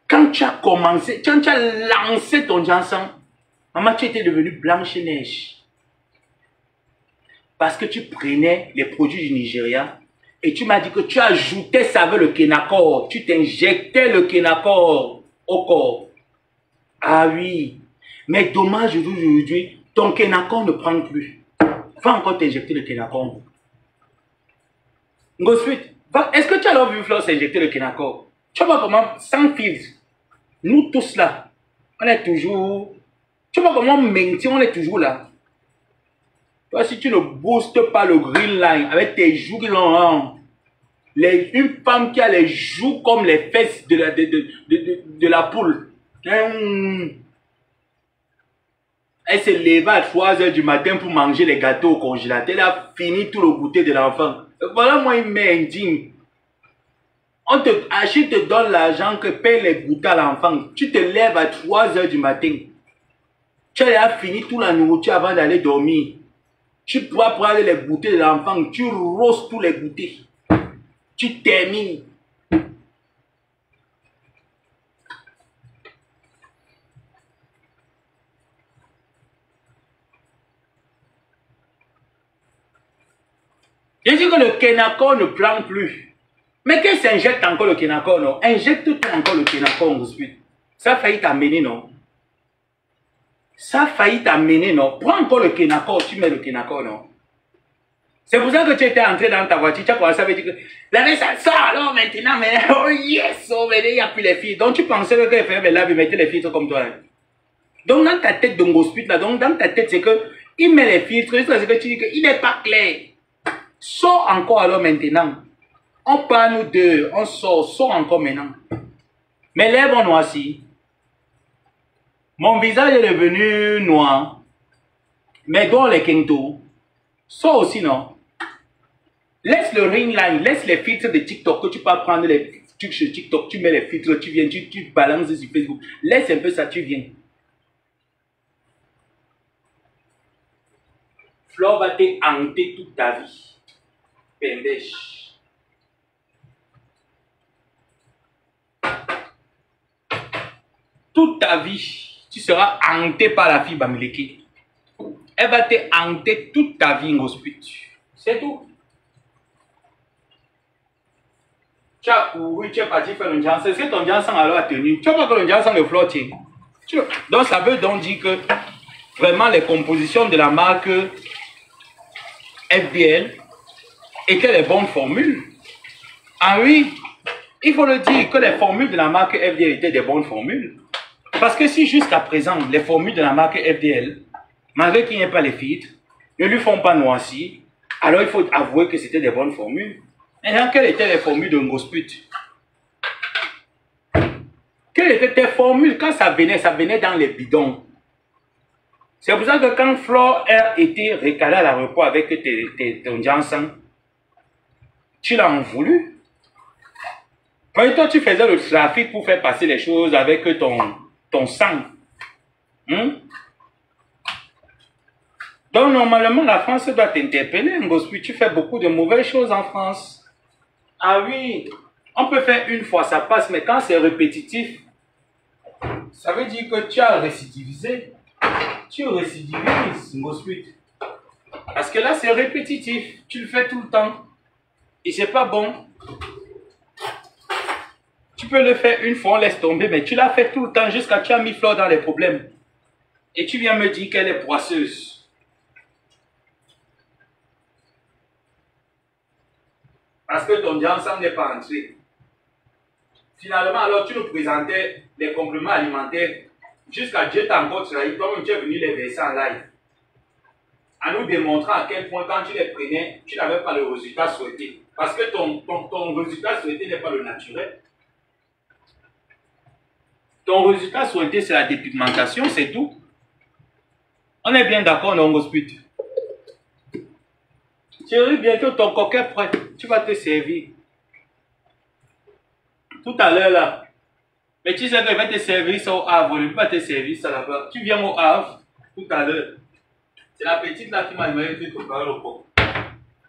Quand tu as commencé, quand tu as lancé ton ginseng, maman, tu étais devenue Blanche-Neige. Parce que tu prenais les produits du Nigeria et tu m'as dit que tu ajoutais ça avec le Kenacor. Tu t'injectais le Kenacor au corps. Ah oui. Mais dommage aujourd'hui, ton Kenacor ne prend plus. Va encore t'injecter le Kenacor. Ensuite, est-ce que tu as alors vu Fleur s'injecter le Kenacor? Tu vois comment, sans filtre, nous tous là, on est toujours... Tu vois comment on maintient, on est toujours là. Toi, si tu ne boostes pas le green line avec tes joues qui l'ont... Une femme qui a les joues comme les fesses de la poule. Elle s'est levée à 3 h du matin pour manger les gâteaux au congélateur. Elle a fini tout le goûter de l'enfant. Voilà moi une mère indigne. Achille te donne l'argent que paye les goûters à l'enfant. Tu te lèves à 3 h du matin. Tu as fini toute la nourriture avant d'aller dormir. Tu pourras prendre les goûters de l'enfant. Tu roses tous les goûters. Tu termines. J'ai dit que le Kenacor ne prend plus. Mais qu'elle s'injecte encore le Kenako, non? Injecte-toi encore le Kenako, Ngosput. Ça a failli t'amener, non? Ça a failli t'amener, non? Prends encore le Kenako, tu mets le Kenako, non? C'est pour ça que tu étais entré dans ta voiture, tu as commencé à me dire que la vie ça sort, alors maintenant, mais oh yes, oh, mais il n'y a plus les filles. Donc tu pensais que quand il là, il mettait les filtres comme toi. Hein? Donc dans ta tête de Ngosput, là, donc dans ta tête, c'est que il met les filtres, c'est que tu dis qu'il n'est pas clair. Sors encore alors maintenant. On parle nous deux, on sort encore maintenant. Mes lèvres ont noirci. Mon visage est devenu noir. Mes doigts les kento. Sors aussi, non? Laisse le ring line, laisse les filtres de TikTok que tu peux prendre les trucs sur TikTok, tu mets les filtres, tu viens, tu balances sur Facebook. Laisse un peu ça, tu viens. Flore va te hanter toute ta vie. Pendèche. Toute ta vie, tu seras hanté par la fille Bamileke. Elle va te hanter toute ta vie, Ngosput. C'est tout. Tu as couru, tu es parti faire le Janssen. Est-ce que ton Janssen alors a tenu? Tu vois pas que le Janssen le Flore tient. Donc ça veut donc dire que vraiment les compositions de la marque FDL étaient les bonnes formules. Ah oui, il faut le dire que les formules de la marque FDL étaient des bonnes formules. Parce que si jusqu'à présent, les formules de la marque FDL, malgré qu'il n'y ait pas les filtres, ne lui font pas noircir, alors il faut avouer que c'était des bonnes formules. Maintenant, quelles étaient les formules de Ngosput? Quelles étaient tes formules? Quand ça venait dans les bidons. C'est pour ça que quand Flore a été recalé à l'aéroport avec ton Janssen, tu l'as en voulu. Parce que toi, tu faisais le trafic pour faire passer les choses avec ton sang. Donc, normalement, la France doit t'interpeller, Ngosput. Tu fais beaucoup de mauvaises choses en France. Ah oui, on peut faire une fois, ça passe, mais quand c'est répétitif, ça veut dire que tu as récidivisé. Tu récidivises, Ngosput. Parce que là, c'est répétitif. Tu le fais tout le temps. Et c'est pas bon. Tu peux le faire une fois, on laisse tomber, mais tu l'as fait tout le temps jusqu'à ce que tu as mis Flore dans les problèmes. Et tu viens me dire qu'elle est poisseuse. Parce que ton Janssen n'est pas entré. Finalement, alors tu nous présentais les compléments alimentaires jusqu'à Dieu t'a encore trahi. Toi-même, tu es venu les verser en live. En nous démontrant à quel point, quand tu les prenais, tu n'avais pas le résultat souhaité. Parce que ton résultat souhaité n'est pas le naturel. Ton résultat souhaité, c'est la dépigmentation, c'est tout. On est bien d'accord, non, Ngosput? Thierry, bientôt ton coquin est prêt. Tu vas te servir. Tout à l'heure là. Mais tu sais qu'il va te servir ça au Havre. Il ne peut pas te servir ça là-bas. Tu viens au Havre tout à l'heure. C'est la petite là qui m'a demandé de te préparer le pot.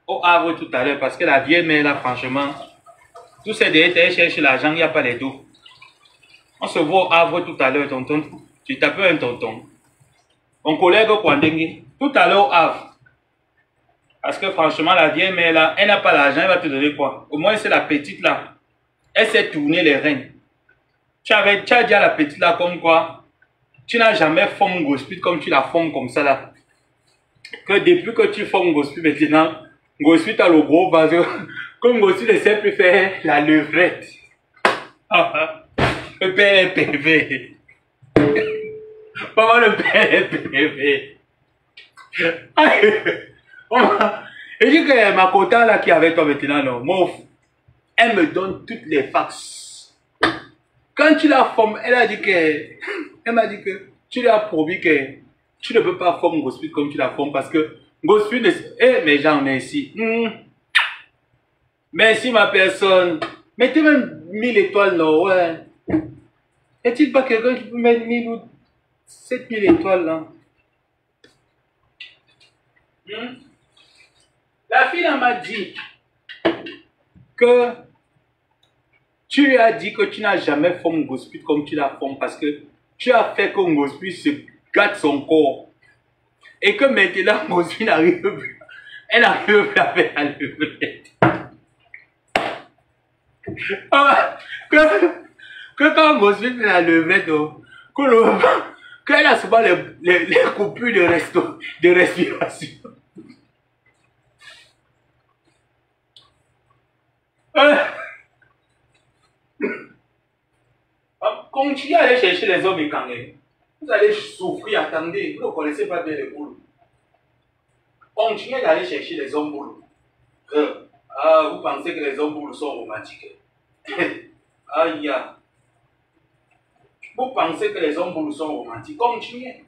Au Havre tout à l'heure. Parce que la vieille mère là, franchement, tous ces derrière, elle cherche l'argent, il n'y a pas les dos. On se voit au Havre tout à l'heure, tonton. Tu t'appelles un tonton. Mon collègue Kwandengue, tout à l'heure au Havre. Parce que franchement, la vieille mère là, elle n'a pas l'argent, elle va te donner quoi? Au moins, c'est la petite là. Elle sait tourner les reins. Tu as dit à la petite là comme quoi? Tu n'as jamais formé Ngosput comme tu la formes comme ça là. Que depuis que tu formes Ngosput maintenant, Ngosput a le gros bas. Comme Ngosput ne sait plus faire la levrette. Le père est PV. Maman, le père est PV. Et je dis que ma cota là qui est avec toi maintenant, non, mouf, elle me donne toutes les fax. Quand tu la formes, elle m'a dit que tu lui as promis que tu ne peux pas former Ngosput comme tu la formes parce que Ngosput, mes gens, merci. Merci ma personne. Mettez même 1000 étoiles, non, ouais. Est-il pas quelqu'un qui peut mettre 1000 ou 7000 étoiles là? La fille m'a dit que tu lui as dit que tu n'as jamais formé Ngosput comme tu la formes parce que tu as fait que Ngosput se gâte son corps. Et que maintenant Ngosput n'arrive plus. Elle n'arrive plus à faire la levrette. Ah, que quand Gospel fait la levette, qu'elle a souvent les coupures de respiration. Continuez à aller chercher les hommes écangés. Vous allez souffrir, attendez. Vous ne connaissez pas bien les boules. Continuez d'aller chercher les hommes boules. Vous pensez que les hommes boules sont romantiques. Aïe. Vous pensez que les hommes boules sont romantiques. Continuez.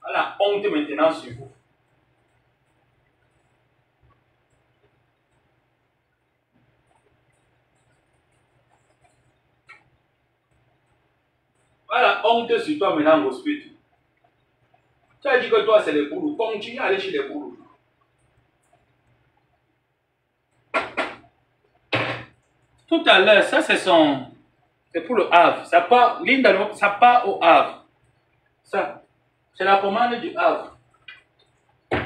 Voilà, honte maintenant sur vous. Voilà, honte sur toi maintenant, Gospel. Tu as dit que toi, c'est les boules. Continue à aller chez les boules. Tout à l'heure, ça c'est son... C'est pour le Havre. Ça part, ça part au Havre. Ça, c'est la commande du Havre. Il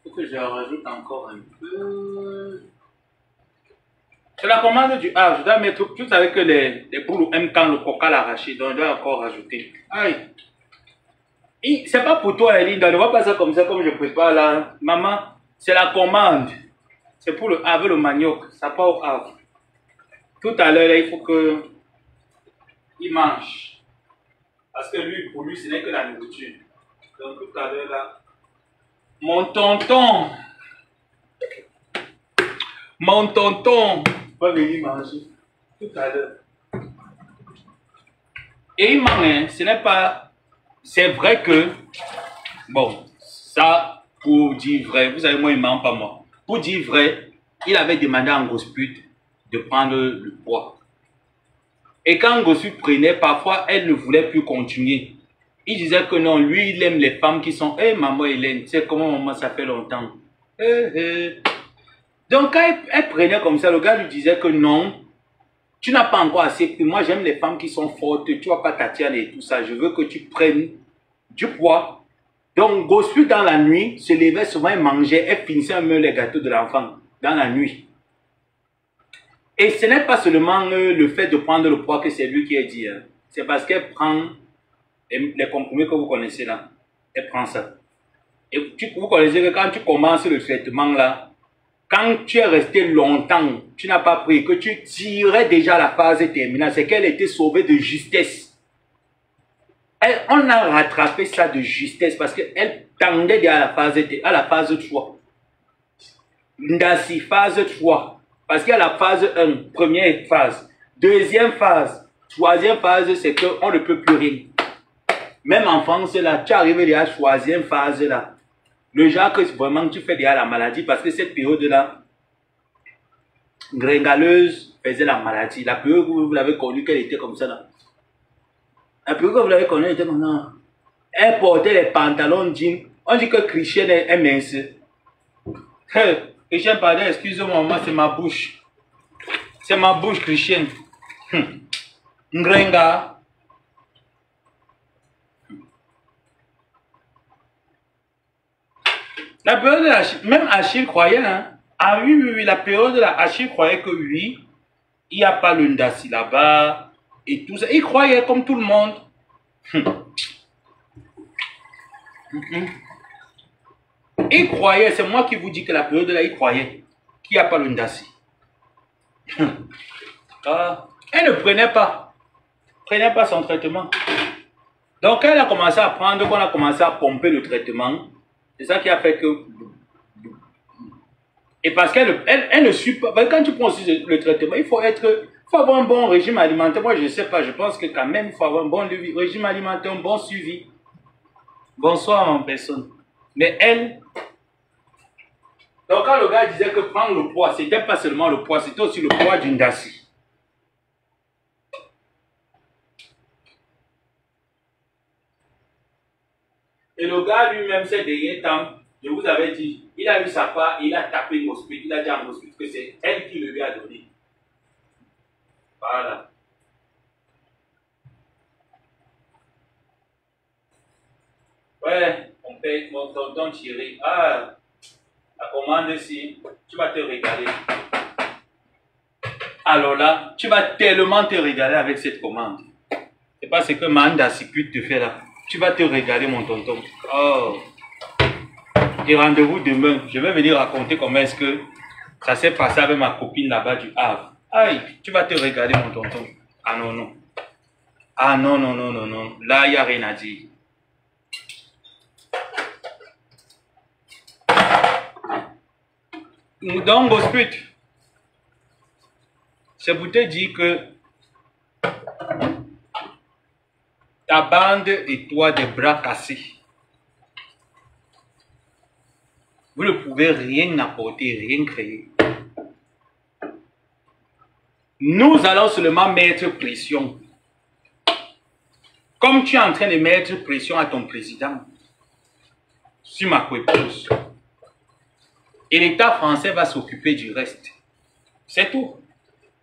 faut que je rajoute encore un peu. C'est la commande du Havre. Je dois mettre... Tu savais que les boules aiment quand le coca l'arrache. Donc je dois encore rajouter. Aïe. C'est pas pour toi, Linda. Ne vois pas ça comme je prépare là. Maman, c'est la commande. C'est pour le Havre, le manioc. Ça part au Havre. Tout à l'heure, il faut que il mange. Parce que lui, pour lui, ce n'est que la nourriture. Donc tout à l'heure là, mon tonton va venir manger. Tout à l'heure. Et il mange, hein, ce n'est pas... C'est vrai que, bon, ça, pour dire vrai, vous savez, moi, il ne ment pas moi. Pour dire vrai, il avait demandé à Ngosput de prendre le poids. Et quand Ngosput prenait, parfois, elle ne voulait plus continuer. Il disait que non, lui, il aime les femmes qui sont... Eh, maman Hélène, tu sais comment maman, ça fait longtemps. Donc, quand elle prenait comme ça, le gars lui disait que non, tu n'as pas encore assez pris. Moi, j'aime les femmes qui sont fortes. Tu ne vas pas Tatiana et tout ça. Je veux que tu prennes du poids. Donc, Gospel, dans la nuit, se levait souvent et mangeait. Elle finissait un peu les gâteaux de l'enfant dans la nuit. Et ce n'est pas seulement le fait de prendre le poids que c'est lui qui a dit. Hein. C'est parce qu'elle prend les comprimés que vous connaissez là. Elle prend ça. Et vous connaissez que quand tu commences le traitement là, quand tu es resté longtemps, tu n'as pas pris, que tu tirais déjà la phase terminale, c'est qu'elle était sauvée de justesse. On a rattrapé ça de justesse parce qu'elle tendait déjà à la phase 3. Ndassi, phase 3. Parce qu'il y a la phase 1, première phase. Deuxième phase. Troisième phase, c'est qu'on ne peut plus rien. Même en France, là, tu arrives déjà à la troisième phase là. Le genre que vraiment tu fais déjà la maladie parce que cette période-là, gringaleuse faisait la maladie. La période où vous l'avez connue, qu'elle était comme ça là. La période où vous l'avez connue, elle était comme ça. Elle portait les pantalons jeans. On dit que Christian est mince. Christian, pardon, excusez-moi, moi c'est ma bouche. C'est ma bouche, Christian. Ngrenga. La période de la... Même Achille croyait, hein. Ah oui, oui, oui, la période de la... Achille croyait que oui, il n'y a pas le Ndassi là-bas et tout ça. Il croyait comme tout le monde. Il croyait, c'est moi qui vous dis que la période de là, il croyait qu'il n'y a pas le Ndassi. Elle ne prenait pas son traitement. Donc, elle a commencé à prendre, qu'on a commencé à pomper le traitement. C'est ça qui a fait que... Et parce qu'elle ne suit pas... Quand tu prends aussi le traitement, il faut avoir un bon régime alimentaire. Moi, je ne sais pas, je pense que quand même, il faut avoir un bon régime alimentaire, un bon suivi. Bonsoir, mon personne. Mais elle... Donc, quand le gars disait que prendre le poids, ce n'était pas seulement le poids, c'était aussi le poids d'une Ndassi. Et le gars lui-même, ces derniers temps, je vous avais dit, il a eu sa part, il a tapé Ngosput, il a dit à Ngosput que c'est elle qui le lui a donné. Voilà. Ouais, mon père, mon tonton Thierry. La commande ici, tu vas te régaler. Alors là, tu vas tellement te régaler avec cette commande. C'est pas ce que Manda Circuit te fait là. Tu vas te régaler, mon tonton. Oh. Et rendez-vous demain. Je vais venir raconter comment est-ce que ça s'est passé avec ma copine là-bas du Havre. Aïe, tu vas te régaler, mon tonton. Ah non, non. Ah non, non, non, non, non. Là, il n'y a rien à dire. Donc, Gosput, c'est pour te dire que ta bande et toi des bras cassés, vous ne pouvez rien apporter, rien créer. Nous allons seulement mettre pression. Comme tu es en train de mettre pression à ton président, sur ma coépouse. Et l'État français va s'occuper du reste. C'est tout.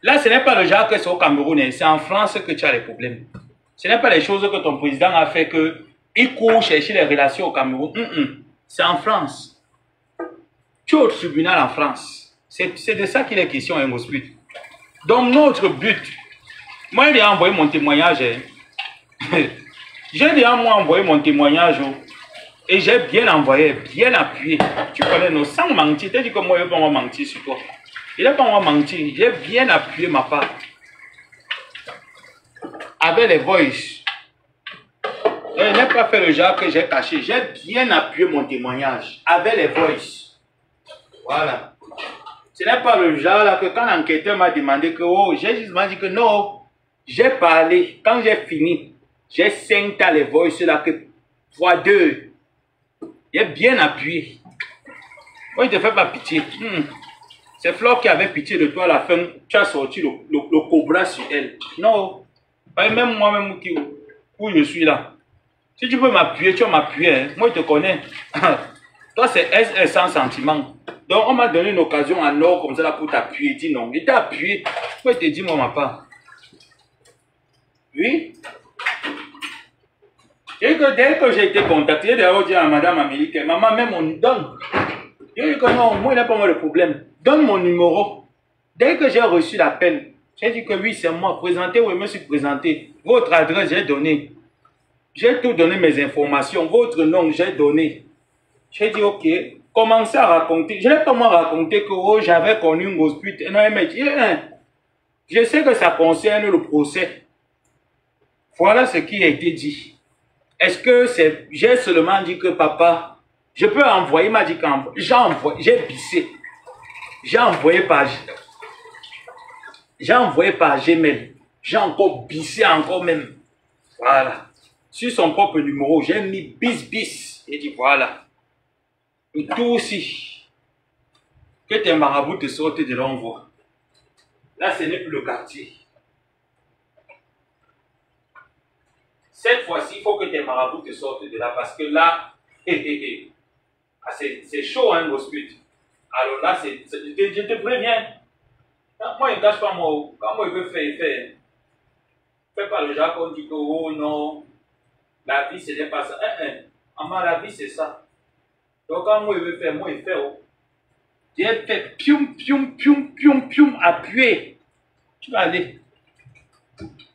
Là, ce n'est pas le genre que c'est au Cameroun, c'est en France que tu as les problèmes. Ce n'est pas les choses que ton président a fait que il court chercher les relations au Cameroun. C'est en France. Tu es au tribunal en France. C'est de ça qu'il est question, un Gosput. Donc, notre but, moi, j'ai envoyé mon témoignage. J'ai déjà moi envoyé mon témoignage. Et j'ai bien envoyé, bien appuyé. Tu connais, nos sans mentir. Tu dis que moi, je ne vais pas mentir sur toi. Il n'est pas mentir. J'ai bien appuyé ma part. Avec les voices. Je n'ai pas fait le genre que j'ai caché. J'ai bien appuyé mon témoignage. Avec les voices. Voilà. Ce n'est pas le genre là que quand l'enquêteur m'a demandé que, oh, j'ai justement dit que non. J'ai parlé. Quand j'ai fini, j'ai 5 tas les voices là que fois 2. J'ai bien appuyé. Moi, je ne te fais pas pitié. C'est Flore qui avait pitié de toi à la fin. Tu as sorti le cobra sur elle. Non. Même moi-même où je suis là. Si tu peux m'appuyer, tu vas m'appuyer. Hein. Moi, je te connais. Toi, c'est SS sans sentiment. Donc, on m'a donné une occasion en or comme ça là pour t'appuyer. Dis non. Il t'a appuyé. Moi, je te dis, moi, ma part. Oui. Et que dès que j'ai été contacté, j'ai dit à Madame Amélie que maman, même on donne. J'ai dit que non, moi, il n'a pas moi le problème. Donne mon numéro. Dès que j'ai reçu l'appel, j'ai dit que oui, c'est moi. Présentez, oui, je me suis présenté. Votre adresse, j'ai donné. J'ai tout donné, mes informations. Votre nom, j'ai donné. J'ai dit, ok. Commencez à raconter. Je n'ai pas moi raconté que oh, j'avais connu une grosse pute. Non, elle m'a dit, je sais que ça concerne le procès. Voilà ce qui a été dit. Est-ce que c'est... J'ai seulement dit que papa, je peux envoyer, il m'a dit qu'envoie. J'ai envoyé, j'ai bissé. J'ai envoyé par Gmail. J'ai encore bissé encore même. Voilà. Sur son propre numéro, j'ai mis bis. Et dit voilà. Et tout aussi. Que tes marabouts te sortent de l'envoi. Là, ce n'est plus le quartier. Cette fois-ci, il faut que tes marabouts te sortent de là parce que là, c'est chaud, hein, Gosput. Alors là, je te préviens. Moi, il ne cache pas moi. Quand moi, il veut faire, il fait. Fais pas le genre qu'on dit que, oh non, la vie, ce n'est pas ça. Maman, la vie, c'est ça. Donc, quand moi, il veut faire, moi, il fait. Oh. J'ai fait pium, appuyé. Tu vas aller.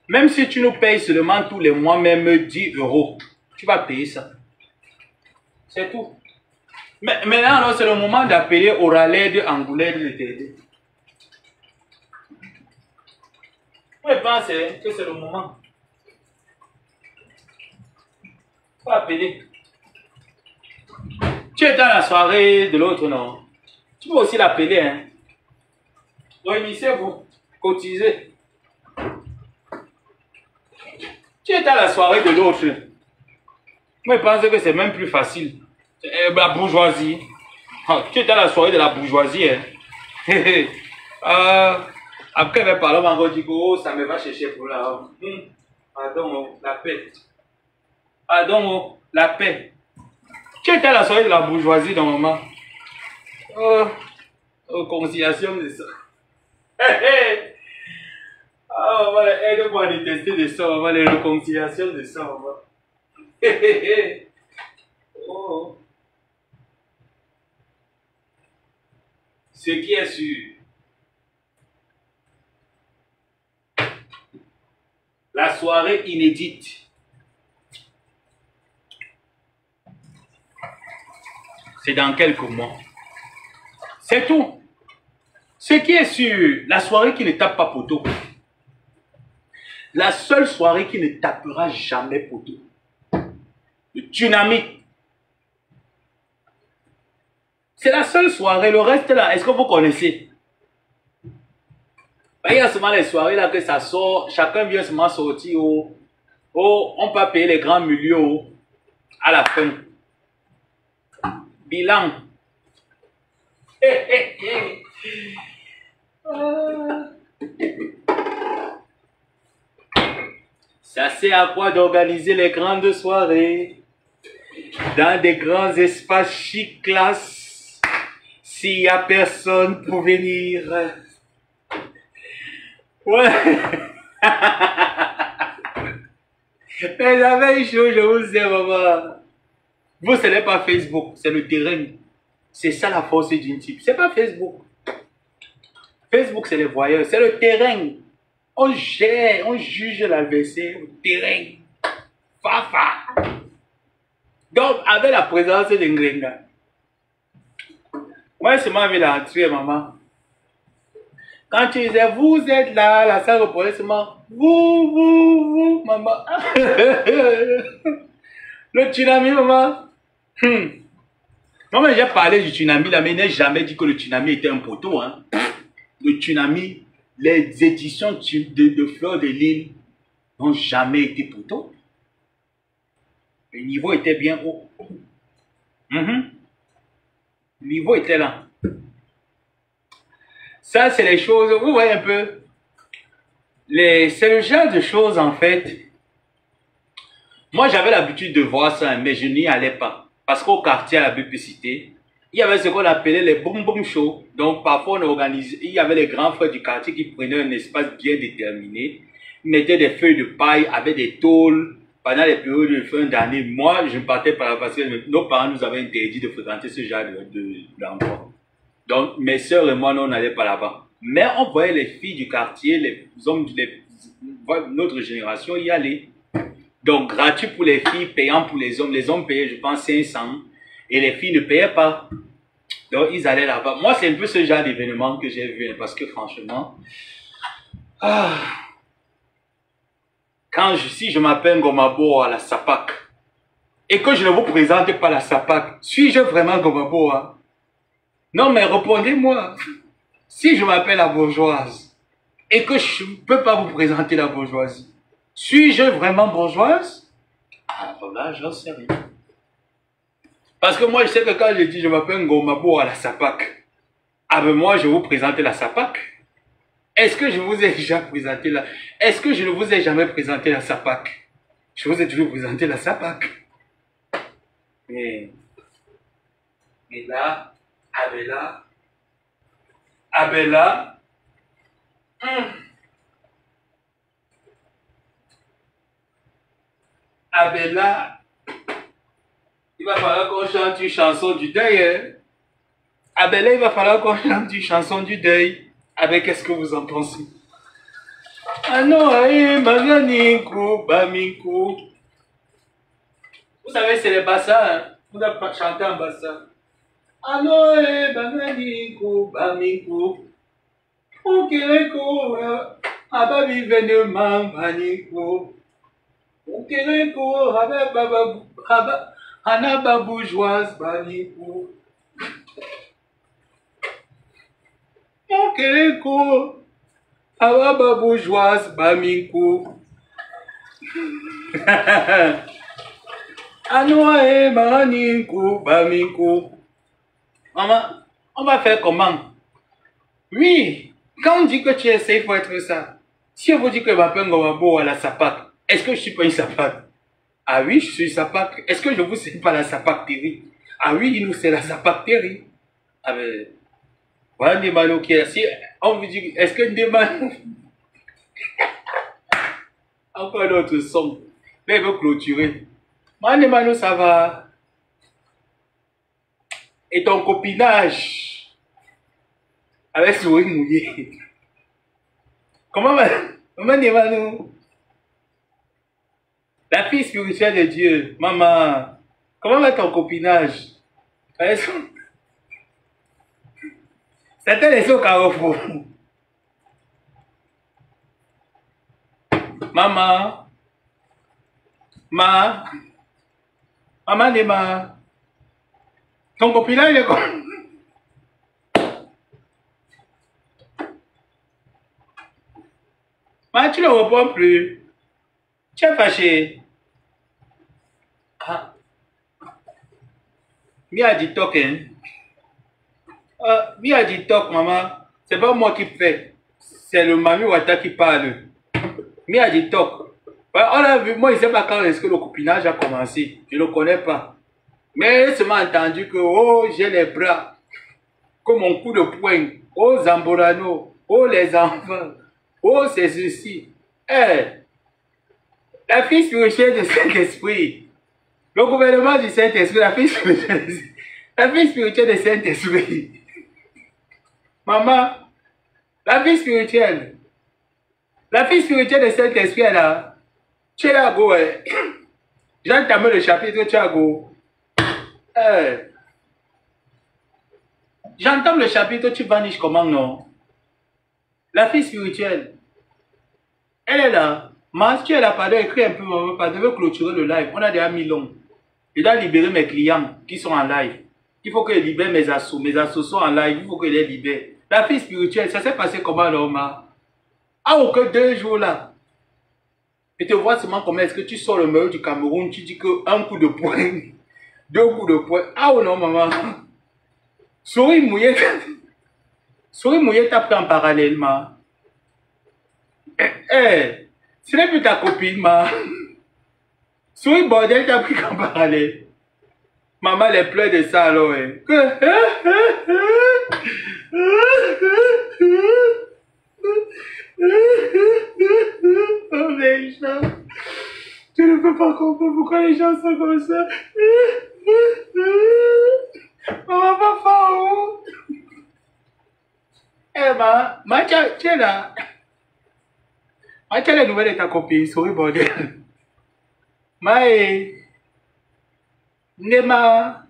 Même si tu nous payes seulement tous les mois, même 10 €, tu vas payer ça. C'est tout. Mais maintenant, c'est le moment d'appeler Oraled Angoulède de t'aider. Moi, je pense que c'est le moment. Faut appeler. Tu es dans la soirée de l'autre, non? Tu peux aussi l'appeler, hein. Réunissez-vous, cotisez. Tu es dans la soirée de l'autre. Moi, je pense que c'est même plus facile. La bourgeoisie. Tu es dans la soirée de la bourgeoisie, hein. Après, il va parler encore dit que oh, ça me va chercher pour là. Pardon, la paix. Pardon, la paix. Tu es dans la soirée de la bourgeoisie, normalement. Conciliation de ça. Ah, on va aide-moi à détester de ça, on va les réconciliations de ça, on va. Oh. Ce qui est sûr, la soirée inédite. C'est dans quelques mois. C'est tout. Ce qui est sûr, la soirée qui ne tape pas poteau. La seule soirée qui ne tapera jamais poteau. Le tsunami. C'est la seule soirée. Le reste là, est-ce que vous connaissez? Il y a seulement les soirées là que ça sort. Chacun vient seulement sortir. On peut payer les grands millions à la fin. Bilan. Ça sert à quoi d'organiser les grandes soirées dans des grands espaces chic classe s'il n'y a personne pour venir? Ouais. Mais la veille chaud, je vous aime, maman. Vous, ce n'est pas Facebook, c'est le terrain. C'est ça la force d'une type. C'est pas Facebook. Facebook, c'est les voyeurs, c'est le terrain. On gère, on juge l'adversaire au terrain. Fafa. Donc, avec la présence de Ngrenga, moi, je m'en vais la tuer, maman. Quand tu disais, vous êtes là, la salle reprenait seulement, vous, maman. Le tsunami, maman. Non, mais j'ai parlé du tsunami là, mais je n'ai jamais dit que le tsunami était un poteau. Hein. Le tsunami, les éditions de Fleurs de Lille n'ont jamais été poteau. Le niveau était bien haut. Le niveau était là. Ça, c'est les choses, vous voyez un peu. C'est le genre de choses, en fait. Moi, j'avais l'habitude de voir ça, mais je n'y allais pas. Parce qu'au quartier, à la publicité, il y avait ce qu'on appelait les boom boom shows. Donc, parfois, on organisait, il y avait les grands frères du quartier qui prenaient un espace bien déterminé. Ils mettaient des feuilles de paille avec des tôles pendant les périodes de fin d'année. Moi, je ne partais pas là parce que nos parents nous avaient interdit de fréquenter ce genre d'endroit. Donc, mes sœurs et moi, nous, on n'allait pas là-bas. Mais on voyait les filles du quartier, les hommes, notre génération y aller. Donc, gratuit pour les filles, payant pour les hommes. Les hommes payaient, je pense, 500. Et les filles ne payaient pas. Donc, ils allaient là-bas. Moi, c'est un peu ce genre d'événement que j'ai vu. Hein, parce que, franchement, si je m'appelle Gomabo à la SAPAC, et que je ne vous présente pas la SAPAC, suis-je vraiment Gomabo? Hein? Non, mais répondez-moi. Si je m'appelle la bourgeoise, et que je ne peux pas vous présenter la bourgeoisie, suis-je vraiment bourgeoise? Alors là, j'en sais rien. Parce que moi, je sais que quand je dis je m'appelle Ngomabo à la SAPAC, avec moi, je vais vous présenter la SAPAC. Est-ce que je vous ai déjà présenté la... Est-ce que je ne vous ai jamais présenté la SAPAC? Je vous ai toujours présenté la SAPAC. Mais là, Abella, Abella, il va falloir qu'on chante une chanson du deuil. Hein? Abella, il va falloir qu'on chante une chanson du deuil. Avec qu'est-ce que vous en pensez? Ah non, Maganiku, Bamiku. Vous savez, c'est les bassas. Hein? Vous avez chanté en bassa. Ah non, Maganiku, Bamiku. Okeleko, Ababi Venement, Baniku. Okeleko, Hanaba bourgeoise, Baniku. Okeleko, Ababa bourgeoise, Bamiku. Anoae, Maniku, Bamiku. Maman, on va faire comment? Oui, quand on dit que tu essaies, il faut être ça. Si on vous dit que je m'appelle Ngomabo à la SAPAC, est-ce que je suis pas une SAPAC? Ah oui, je suis SAPAC. Est-ce que je vous sais pas la SAPAC Terry? Ah oui, nous c'est la SAPAC Terry. Ah ben, voilà des manos qui est. Si on vous dit, est-ce que des manos. Encore un autre son. Mais il veut clôturer. Des manos, ça va. Et ton copinage? avec souris mouillée. Comment maman nous? La fille spirituelle de Dieu, maman, comment va ton copinage? C'était laissé au carrefour. Maman, maman Nema, ton copinage est comme... Mais tu ne le reprends plus. Tu es fâché. Ah. Mia dit toc, hein. Mia dit toc, maman. C'est pas moi qui fais. C'est le Mami Wata qui parle. Mia dit toc. On a vu, moi, je ne sais pas quand est-ce que le copinage a commencé. Je ne le connais pas. Mais je m'ai entendu que, oh, j'ai les bras. Comme mon coup de poing. Oh, Zamborano. Oh, les enfants. Oh, c'est ceci. La fille spirituelle de Saint-Esprit. Le gouvernement du Saint-Esprit, la fille spirituelle de Saint-Esprit. Maman, la fille spirituelle. La fille spirituelle de Saint-Esprit, elle a. Tu es là, go, j'ai entamé le chapitre, tu es là, go. J'entends le chapitre, tu vaniches comment, non? La fille spirituelle, elle est là. Mais tu es là, pardon, écris un peu, maman, pardon, je veux clôturer le live. On a déjà mis long. Je dois libérer mes clients qui sont en live. Il faut que je libère mes assos. Mes assos sont en live, il faut que je les libère. La fille spirituelle, ça s'est passé comment, Norma? Ah, aucun 2 jours là. Et te vois seulement comment est-ce que tu sors le meilleur du Cameroun, tu dis que un coup de poing, 2 coups de poing. Ah, oh non, maman. Souris mouillée. Souris mouillée t'a pris en parallèlement. Ce n'est plus ta copine, ma. Souris bordel t'a pris en parallèle. Maman les pleure de ça alors. Oh les gens. Je ne peux pas comprendre pourquoi les gens sont comme ça. Maman va faire où? Tu es là. Tu as les nouvelles de ta copine, souris bordel. Nema.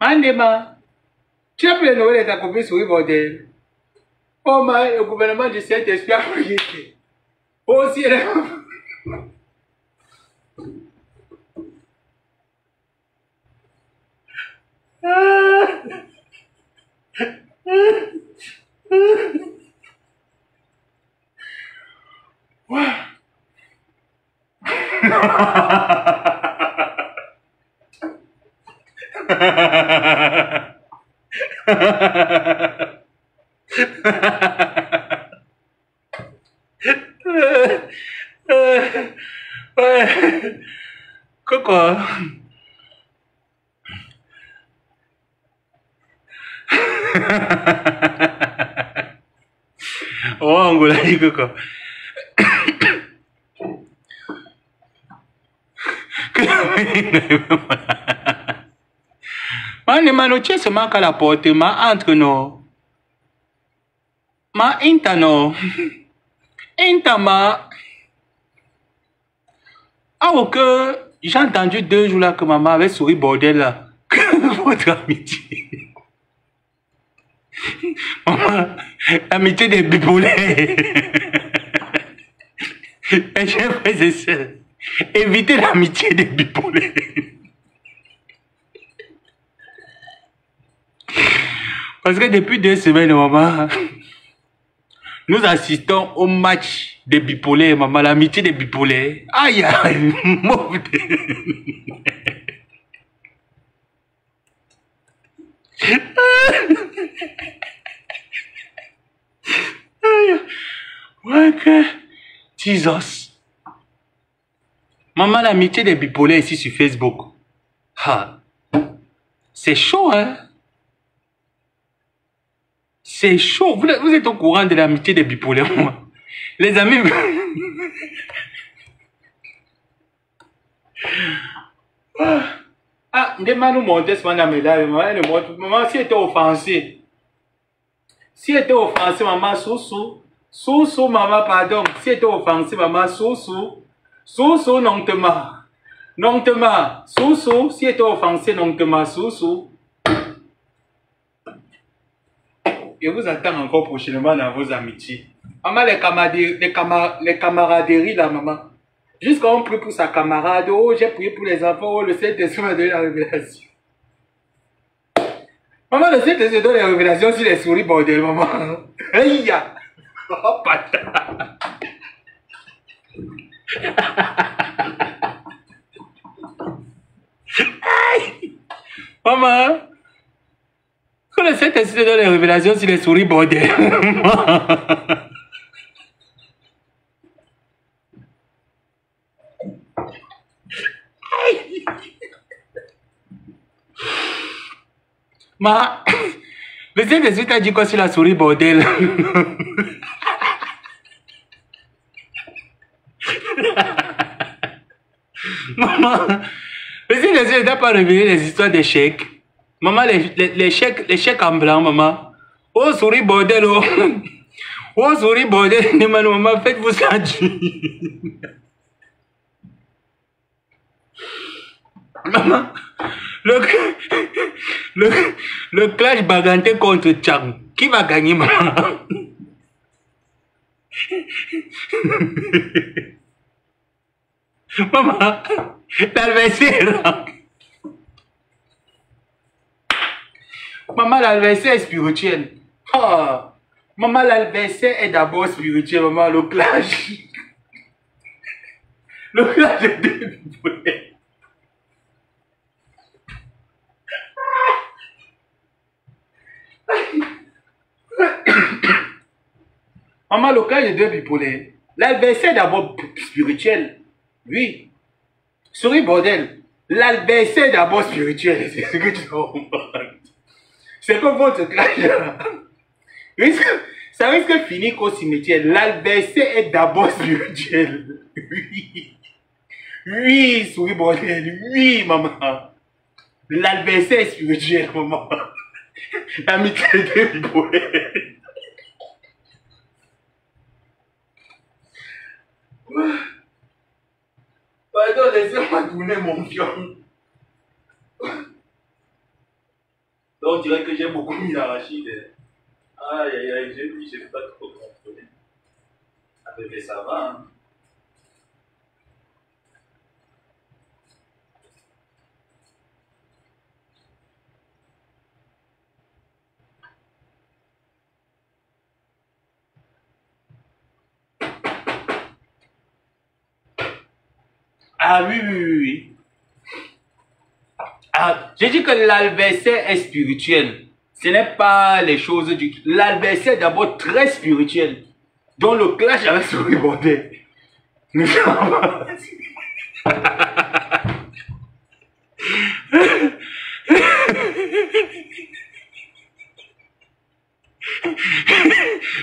Nema. Tu as pris les nouvelles de ta copine, souris bordel. Oh, le gouvernement du Saint-Esprit a prié. Oh, si elle est... Coco. Oh, Angola, Coco. Mano, tu es seulement qu'à la porte, ma entre nous. Ma intano. Intama. Ah, ok. J'ai entendu 2 jours là que maman avait souri bordel là. Votre amitié. Maman, l'amitié des bipolaires. Mes chers frères et sœurs, évitez l'amitié des bipolaires. Parce que depuis 2 semaines, maman, nous assistons au match des bipolaires, maman, l'amitié des bipolaires. Aïe, aïe, mauvais. Ouais, que... Jesus. Maman, l'amitié des bipolaires ici sur Facebook. Ah. C'est chaud, hein? C'est chaud. Vous êtes au courant de l'amitié des bipolaires, moi. Les amis... Ah, Ndema nous montait ce qu'on a mis là. Maman, si elle était offensée. Si elle était offensée, maman, sous-sous. Sous-sous, maman, pardon. Si elle était offensée, maman, sous-sous. Sous-sous, non te ma. Non te ma. Sous-sous. Si elle était offensée, non te ma. Sous-sous. Je vous attends encore prochainement dans vos amitiés. Maman, les camaraderies là, maman. Jusqu'à on prie pour sa camarade. Oh, j'ai prié pour les enfants. Oh, le Saint-Esprit m'a donné la révélation. Maman, le Saint-Esprit donne les révélations sur les souris, bordel, maman. Aïe! Oh, patate! Maman! Quand le Saint-Esprit donne les révélations sur les souris, bordel. Ma, le Saint-Esprit t'a dit quoi sur la souris, bordel? Maman, le Saint-Esprit t'a pas révélé les histoires d'échecs. Maman, les chèques en blanc, maman. Oh, souris, bordel, oh. Oh, souris, bordel, maman, faites-vous ça, maman, le clash baganté contre Tchang. Qui va gagner, maman? Maman, l'adversaire. Maman, l'adversaire est spirituel. Oh, maman, l'adversaire est d'abord spirituel, maman, le clash. Le clash est déboulé. Maman, le cas de deux bipolaires. L'adversaire d'abord spirituel. Oui. Souris, bordel. L'adversaire d'abord spirituel. C'est ce que tu comprends. C'est comme votre clash là. Ça risque de finir qu'au cimetière. L'adversaire est d'abord spirituel. Oui. Oui, souris, bordel. Oui, maman. L'adversaire est spirituel, maman. L'amitié de deux bipolaires. Pardon, laissez-moi tourner mon pion. Donc, on dirait que j'ai beaucoup mis l'arachide. Aïe, aïe, aïe, j'ai vu, je ne sais pas trop contrôler. Ah, bébé, ça va, hein? Ah oui, oui, oui, oui. Ah, j'ai dit que l'adversaire est spirituel. Ce n'est pas les choses du... L'adversaire est d'abord très spirituel. Donc le clash avec Souris Bordel.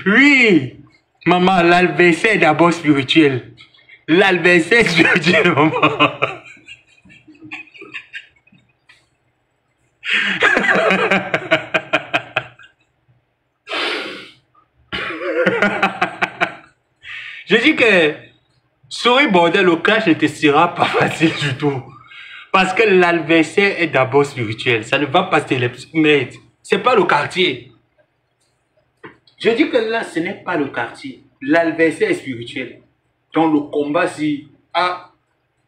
Oui, maman, l'adversaire est d'abord spirituel. L'adversaire est spirituel, maman. Je dis que Souris Bordel, le clash ne te sera pas facile du tout. Parce que l'adversaire est d'abord spirituel. Ça ne va pas se mettre. C'est pas le quartier. Je dis que là, ce n'est pas le quartier. L'adversaire est spirituel. Donc le combat, si... Ah,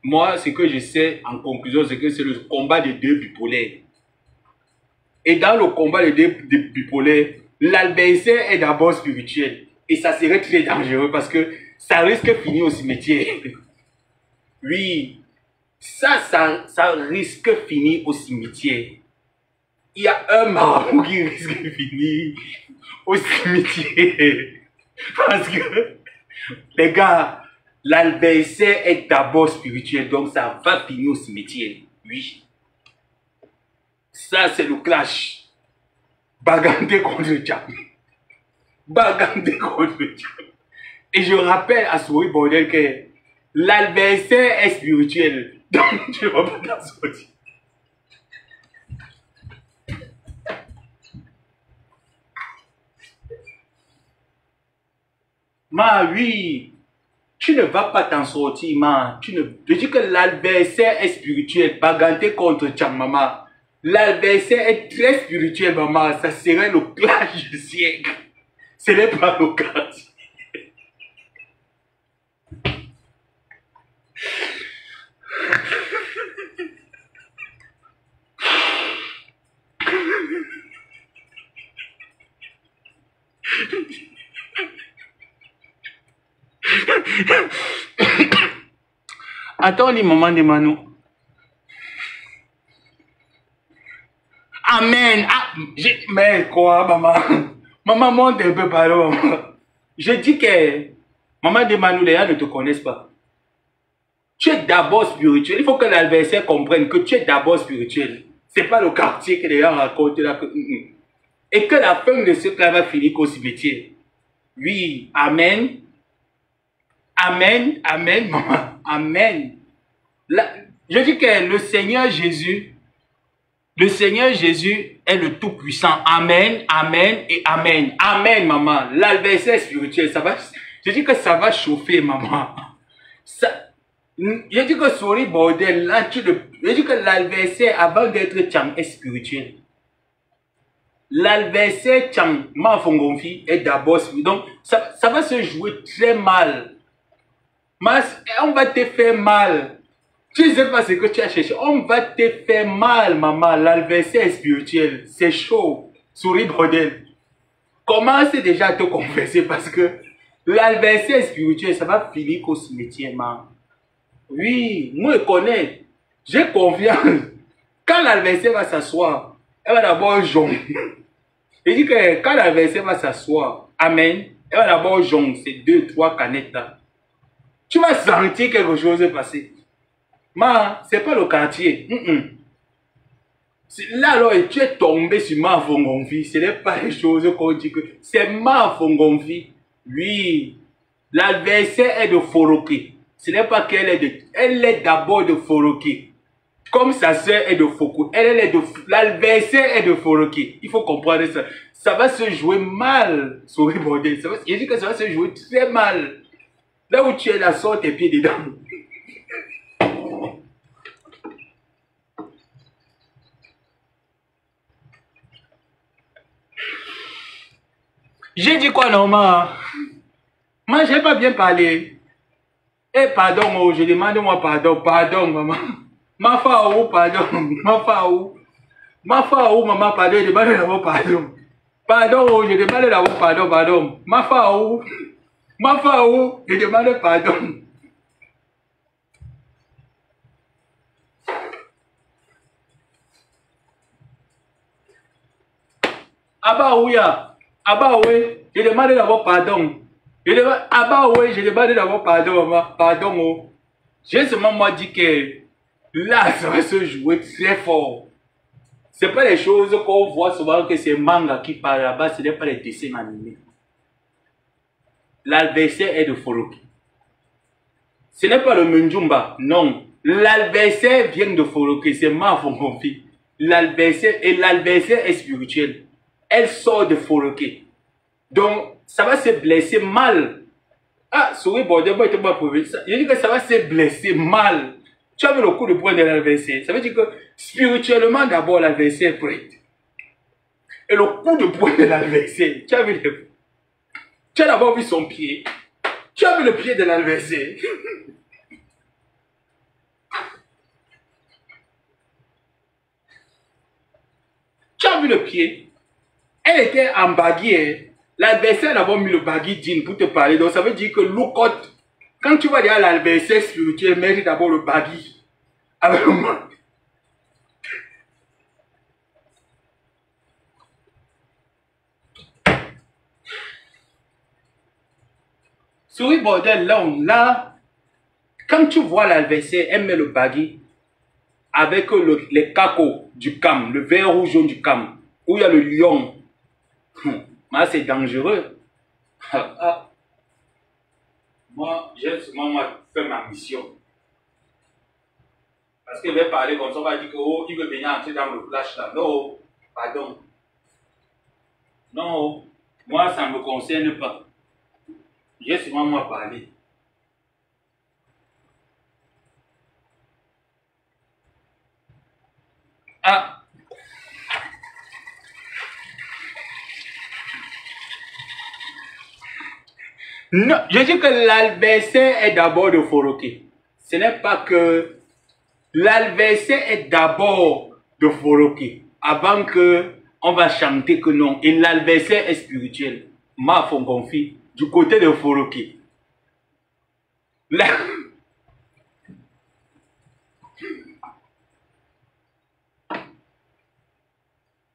moi, ce que je sais en conclusion, c'est que c'est le combat des deux bipolaires. Et dans le combat des deux bipolaires, l'adversaire est d'abord spirituel. Et ça serait très dangereux parce que ça risque de finir au cimetière. Oui, ça risque de finir au cimetière. Il y a un marabout qui risque de finir au cimetière. Parce que, les gars, l'adversaire est d'abord spirituel, donc ça va finir au cimetière. Oui. Ça, c'est le clash. Baganté contre Tcham. Baganté contre Tcham. Et je rappelle à Souris Bordel que l'adversaire est spirituel. Donc, tu ne vas pas t'en sortir. Oui, tu ne vas pas t'en sortir, ma. Je dis que l'adversaire est spirituel. Baganté contre Tchang, maman. L'adversaire est très spirituel, maman. Ça serait le clash du siècle. Ce n'est pas le cas. Attends, les mamans de Manu. Amen. Ah, mais quoi, maman? Maman, monte un peu par là, maman. Je dis que maman de Manu, les gens ne te connaissent pas. Tu es d'abord spirituel. Il faut que l'adversaire comprenne que tu es d'abord spirituel. Ce n'est pas le quartier que les gens racontent là. Et que la fin de ce cas va finir qu'au cimetière. Oui, amen. Amen, amen, maman. Amen. Je dis que le Seigneur Jésus est le Tout-Puissant. Amen, amen et amen. Amen, maman. L'adversaire spirituel, ça va. Je dis que ça va chauffer, maman. Je dis que sorry, bordel, là, je dis que l'adversaire, avant d'être Tchang, est spirituel. L'adversaire Tchang, ma fongonfi, est d'abord spirituel. Donc, ça va se jouer très mal. On va te faire mal. Tu ne sais pas ce que tu as cherché. On va te faire mal, maman. L'adversaire est spirituel. C'est chaud. Souris, bordel. Commence déjà à te confesser parce que l'adversaire spirituel, ça va finir qu'au cimetière, maman. Oui, moi je connais. J'ai confiance. Quand l'adversaire va s'asseoir, elle va d'abord jongler. Je dis que quand l'adversaire va s'asseoir, amen, elle va d'abord jongler ces 2-3 canettes là. Tu vas sentir quelque chose passer. C'est pas le quartier. Là, alors, tu es tombé sur ma fongonfi. Ce n'est pas les choses qu'on dit que c'est ma fongonfi. Oui, l'adversaire est de Foroké. Ce n'est pas qu'elle est de... Elle est d'abord de Foroké. Comme sa sœur est de Foko. L'adversaire est de Foroké. Il faut comprendre ça. Ça va se jouer mal. Souris, bordel. Je dis que ça va se jouer très mal. Là où tu es là, sors tes pieds dedans. J'ai dit quoi, normal? Moi, j'ai pas bien parlé. Eh, pardon, oh, je demande moi pardon. Pardon, maman. Ma fa ou, pardon. Ma fa ou. Ma fa ou, maman, pardon. Je demande d'abord pardon. Pardon, oh, je demande d'abord pardon, pardon. Ma fa ou. Ma fa ou, je demande pardon. Abba, oui, Abba, oui, je demande d'abord pardon. Abba, oui, je demande d'abord pardon, maman. Pardon, oh. J'ai seulement moi dit que là, ça va se jouer très fort. Ce n'est pas les choses qu'on voit souvent que c'est manga qui parle là-bas, ce n'est pas les dessins animés. L'adversaire est de Foroké. Ce n'est pas le Menjumba, non. L'adversaire vient de Foroké, c'est ma fongonfi. L'adversaire est spirituel. Elle sort de Foroké. Donc, ça va se blesser mal. Ah, souris, bordel, moi, je dis que ça va se blesser mal. Tu as vu le coup de poing de l'adversaire. Ça veut dire que spirituellement, d'abord, l'adversaire est prêt. Et le coup de poing de l'adversaire, tu as vu tu as d'abord vu son pied. Tu as vu le pied de l'adversaire. Tu as vu le pied. Elle était en baguille. L'adversaire a d'abord mis le baguille jean pour te parler. Donc ça veut dire que l'oukote, quand tu vas dire à l'adversaire spirituel, mets d'abord le baguille. Avec le monde. Souris bordel, là, quand tu vois l'adversaire, elle met le baguille avec les cacos du cam, le vert rouge jaune du cam, où il y a le lion. C'est dangereux. Moi, j'ai souvent fait ma mission. Parce qu'il va parler comme ça, on va dire que oh, il veut venir entrer dans le clash là. Non, pardon. Non, moi, ça ne me concerne pas. J'ai souvent moi parlé. Ah, non, je dis que l'adversaire est d'abord de Foroké. Ce n'est pas que l'adversaire est d'abord de Foroké. Avant que on va chanter que non. Et l'adversaire est spirituel. Ma font confie du côté de Foroké.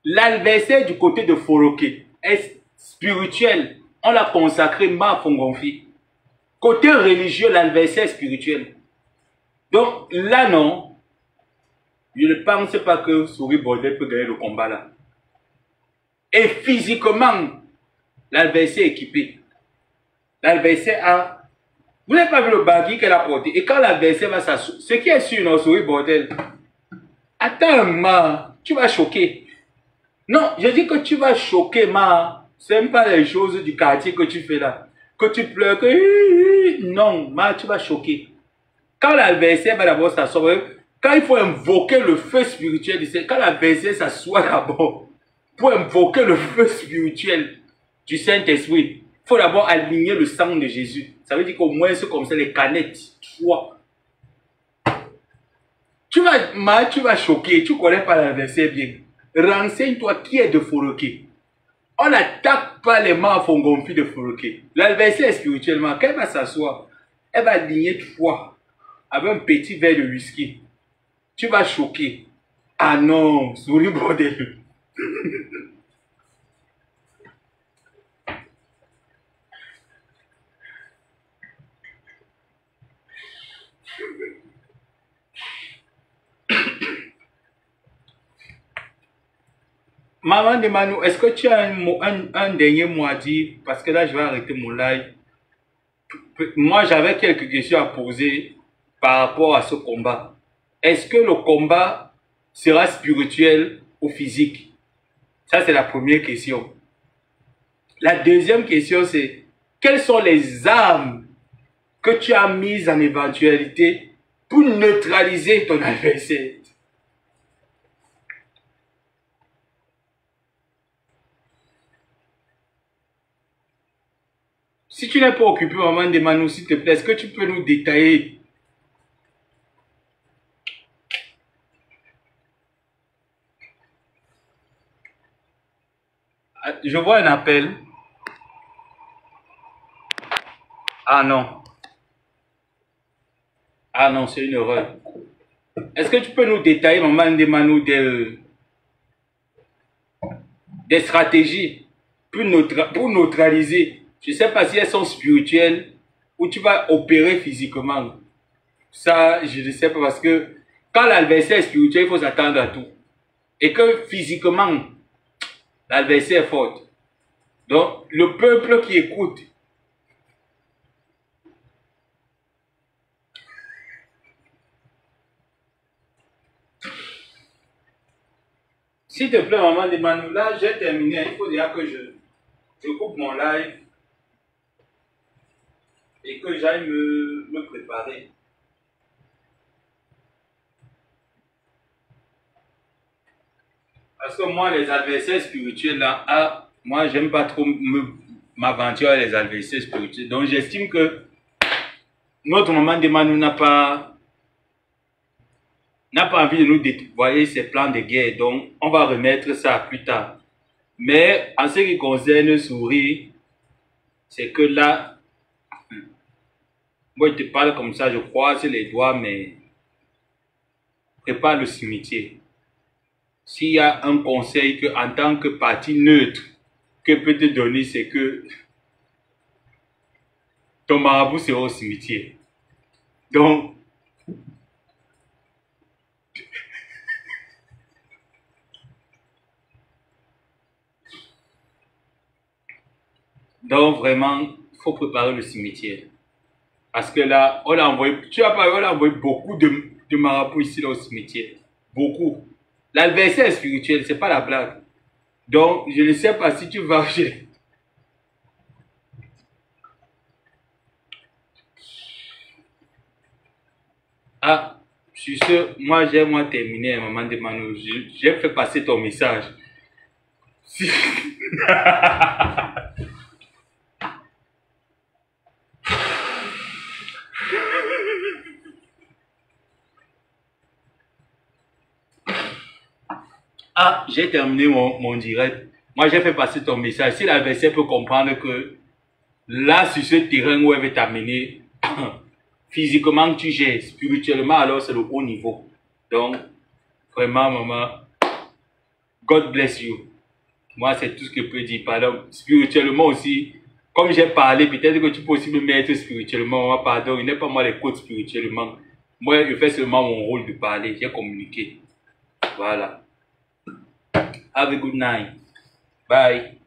L'adversaire du côté de Foroké est spirituel. On l'a consacré ma font confie. Côté religieux, l'adversaire est spirituel. Donc là, non, je ne pense pas que Souris Bordel peut gagner le combat là. Et physiquement, l'adversaire est équipé. L'adversaire a... Vous n'avez pas vu le baggy qu'elle a porté. Et quand l'adversaire va s'asseoir, ce qui est sûr, non, Souris Bordel, attends, ma, tu vas choquer. Non, je dis que tu vas choquer, ma. Ce n'est pas les choses du quartier que tu fais là. Que tu pleures, que... Non, ma, tu vas choquer. Quand l'adversaire va d'abord s'asseoir, quand il faut invoquer le feu spirituel, quand l'adversaire s'assoit d'abord, pour invoquer le feu spirituel du Saint-Esprit, il faut d'abord aligner le sang de Jésus. Ça veut dire qu'au moins c'est comme ça, les canettes, toi. Tu vas choquer, tu ne connais pas l'adversaire bien. Renseigne-toi qui est de Foroké. On n'attaque pas les mains fongonfi de Foroké. L'adversaire spirituellement, quand elle va s'asseoir, elle va aligner toi avec un petit verre de whisky. Tu vas choquer. Ah non, souris bordel. Maman de Manu, est-ce que tu as un dernier mot à dire? Parce que là, je vais arrêter mon live. Moi, j'avais quelques questions à poser par rapport à ce combat. Est-ce que le combat sera spirituel ou physique? Ça, c'est la première question. La deuxième question, c'est quelles sont les armes que tu as mises en éventualité pour neutraliser ton adversaire? Si tu n'es pas occupé, maman de Manu, s'il te plaît, est-ce que tu peux nous détailler? Je vois un appel. Ah non. Ah non, c'est une erreur. Est-ce que tu peux nous détailler, maman de Manu, des stratégies pour neutraliser? Je ne sais pas si elles sont spirituelles ou tu vas opérer physiquement. Ça, je ne sais pas parce que quand l'adversaire est spirituel, il faut s'attendre à tout. Et que physiquement, l'adversaire est fort. Donc, le peuple qui écoute, s'il te plaît, maman de Manu, là, j'ai terminé. Il faut déjà que je coupe mon live et que j'aille me préparer. Parce que moi, les adversaires spirituels, là, moi, j'aime pas trop m'aventurer à les adversaires spirituels. Donc, j'estime que notre maman de Manu n'a pas envie de nous dévoiler ses plans de guerre. Donc, on va remettre ça plus tard. Mais, en ce qui concerne Souris, c'est que là, moi, je te parle comme ça, je croise les doigts, mais prépare le cimetière. S'il y a un conseil que, en tant que parti neutre, que peut te donner, c'est que ton marabout sera au cimetière. Donc, vraiment, il faut préparer le cimetière. Parce que là, on a envoyé, tu as pas, on a envoyé beaucoup de marabouts ici là, au cimetière. Beaucoup. L'adversaire est spirituel, c'est pas la blague. Donc, je ne sais pas si tu vas... Ah, sur ce, moi j'ai terminé, maman de Mano. J'ai fait passer ton message. Si... Ah, j'ai terminé mon direct. Moi, j'ai fait passer ton message. Si l'adversaire peut comprendre que là, sur ce terrain où elle veut t'amener, physiquement, tu gères. Spirituellement, alors, c'est le haut niveau. Donc, vraiment, maman, God bless you. Moi, c'est tout ce que je peux dire. Pardon. Spirituellement aussi, comme j'ai parlé, peut-être que tu peux aussi me mettre spirituellement. Moi, pardon, il n'est pas moi les coachs spirituellement. Moi, je fais seulement mon rôle de parler. J'ai communiqué. Voilà. Have a good night. Bye.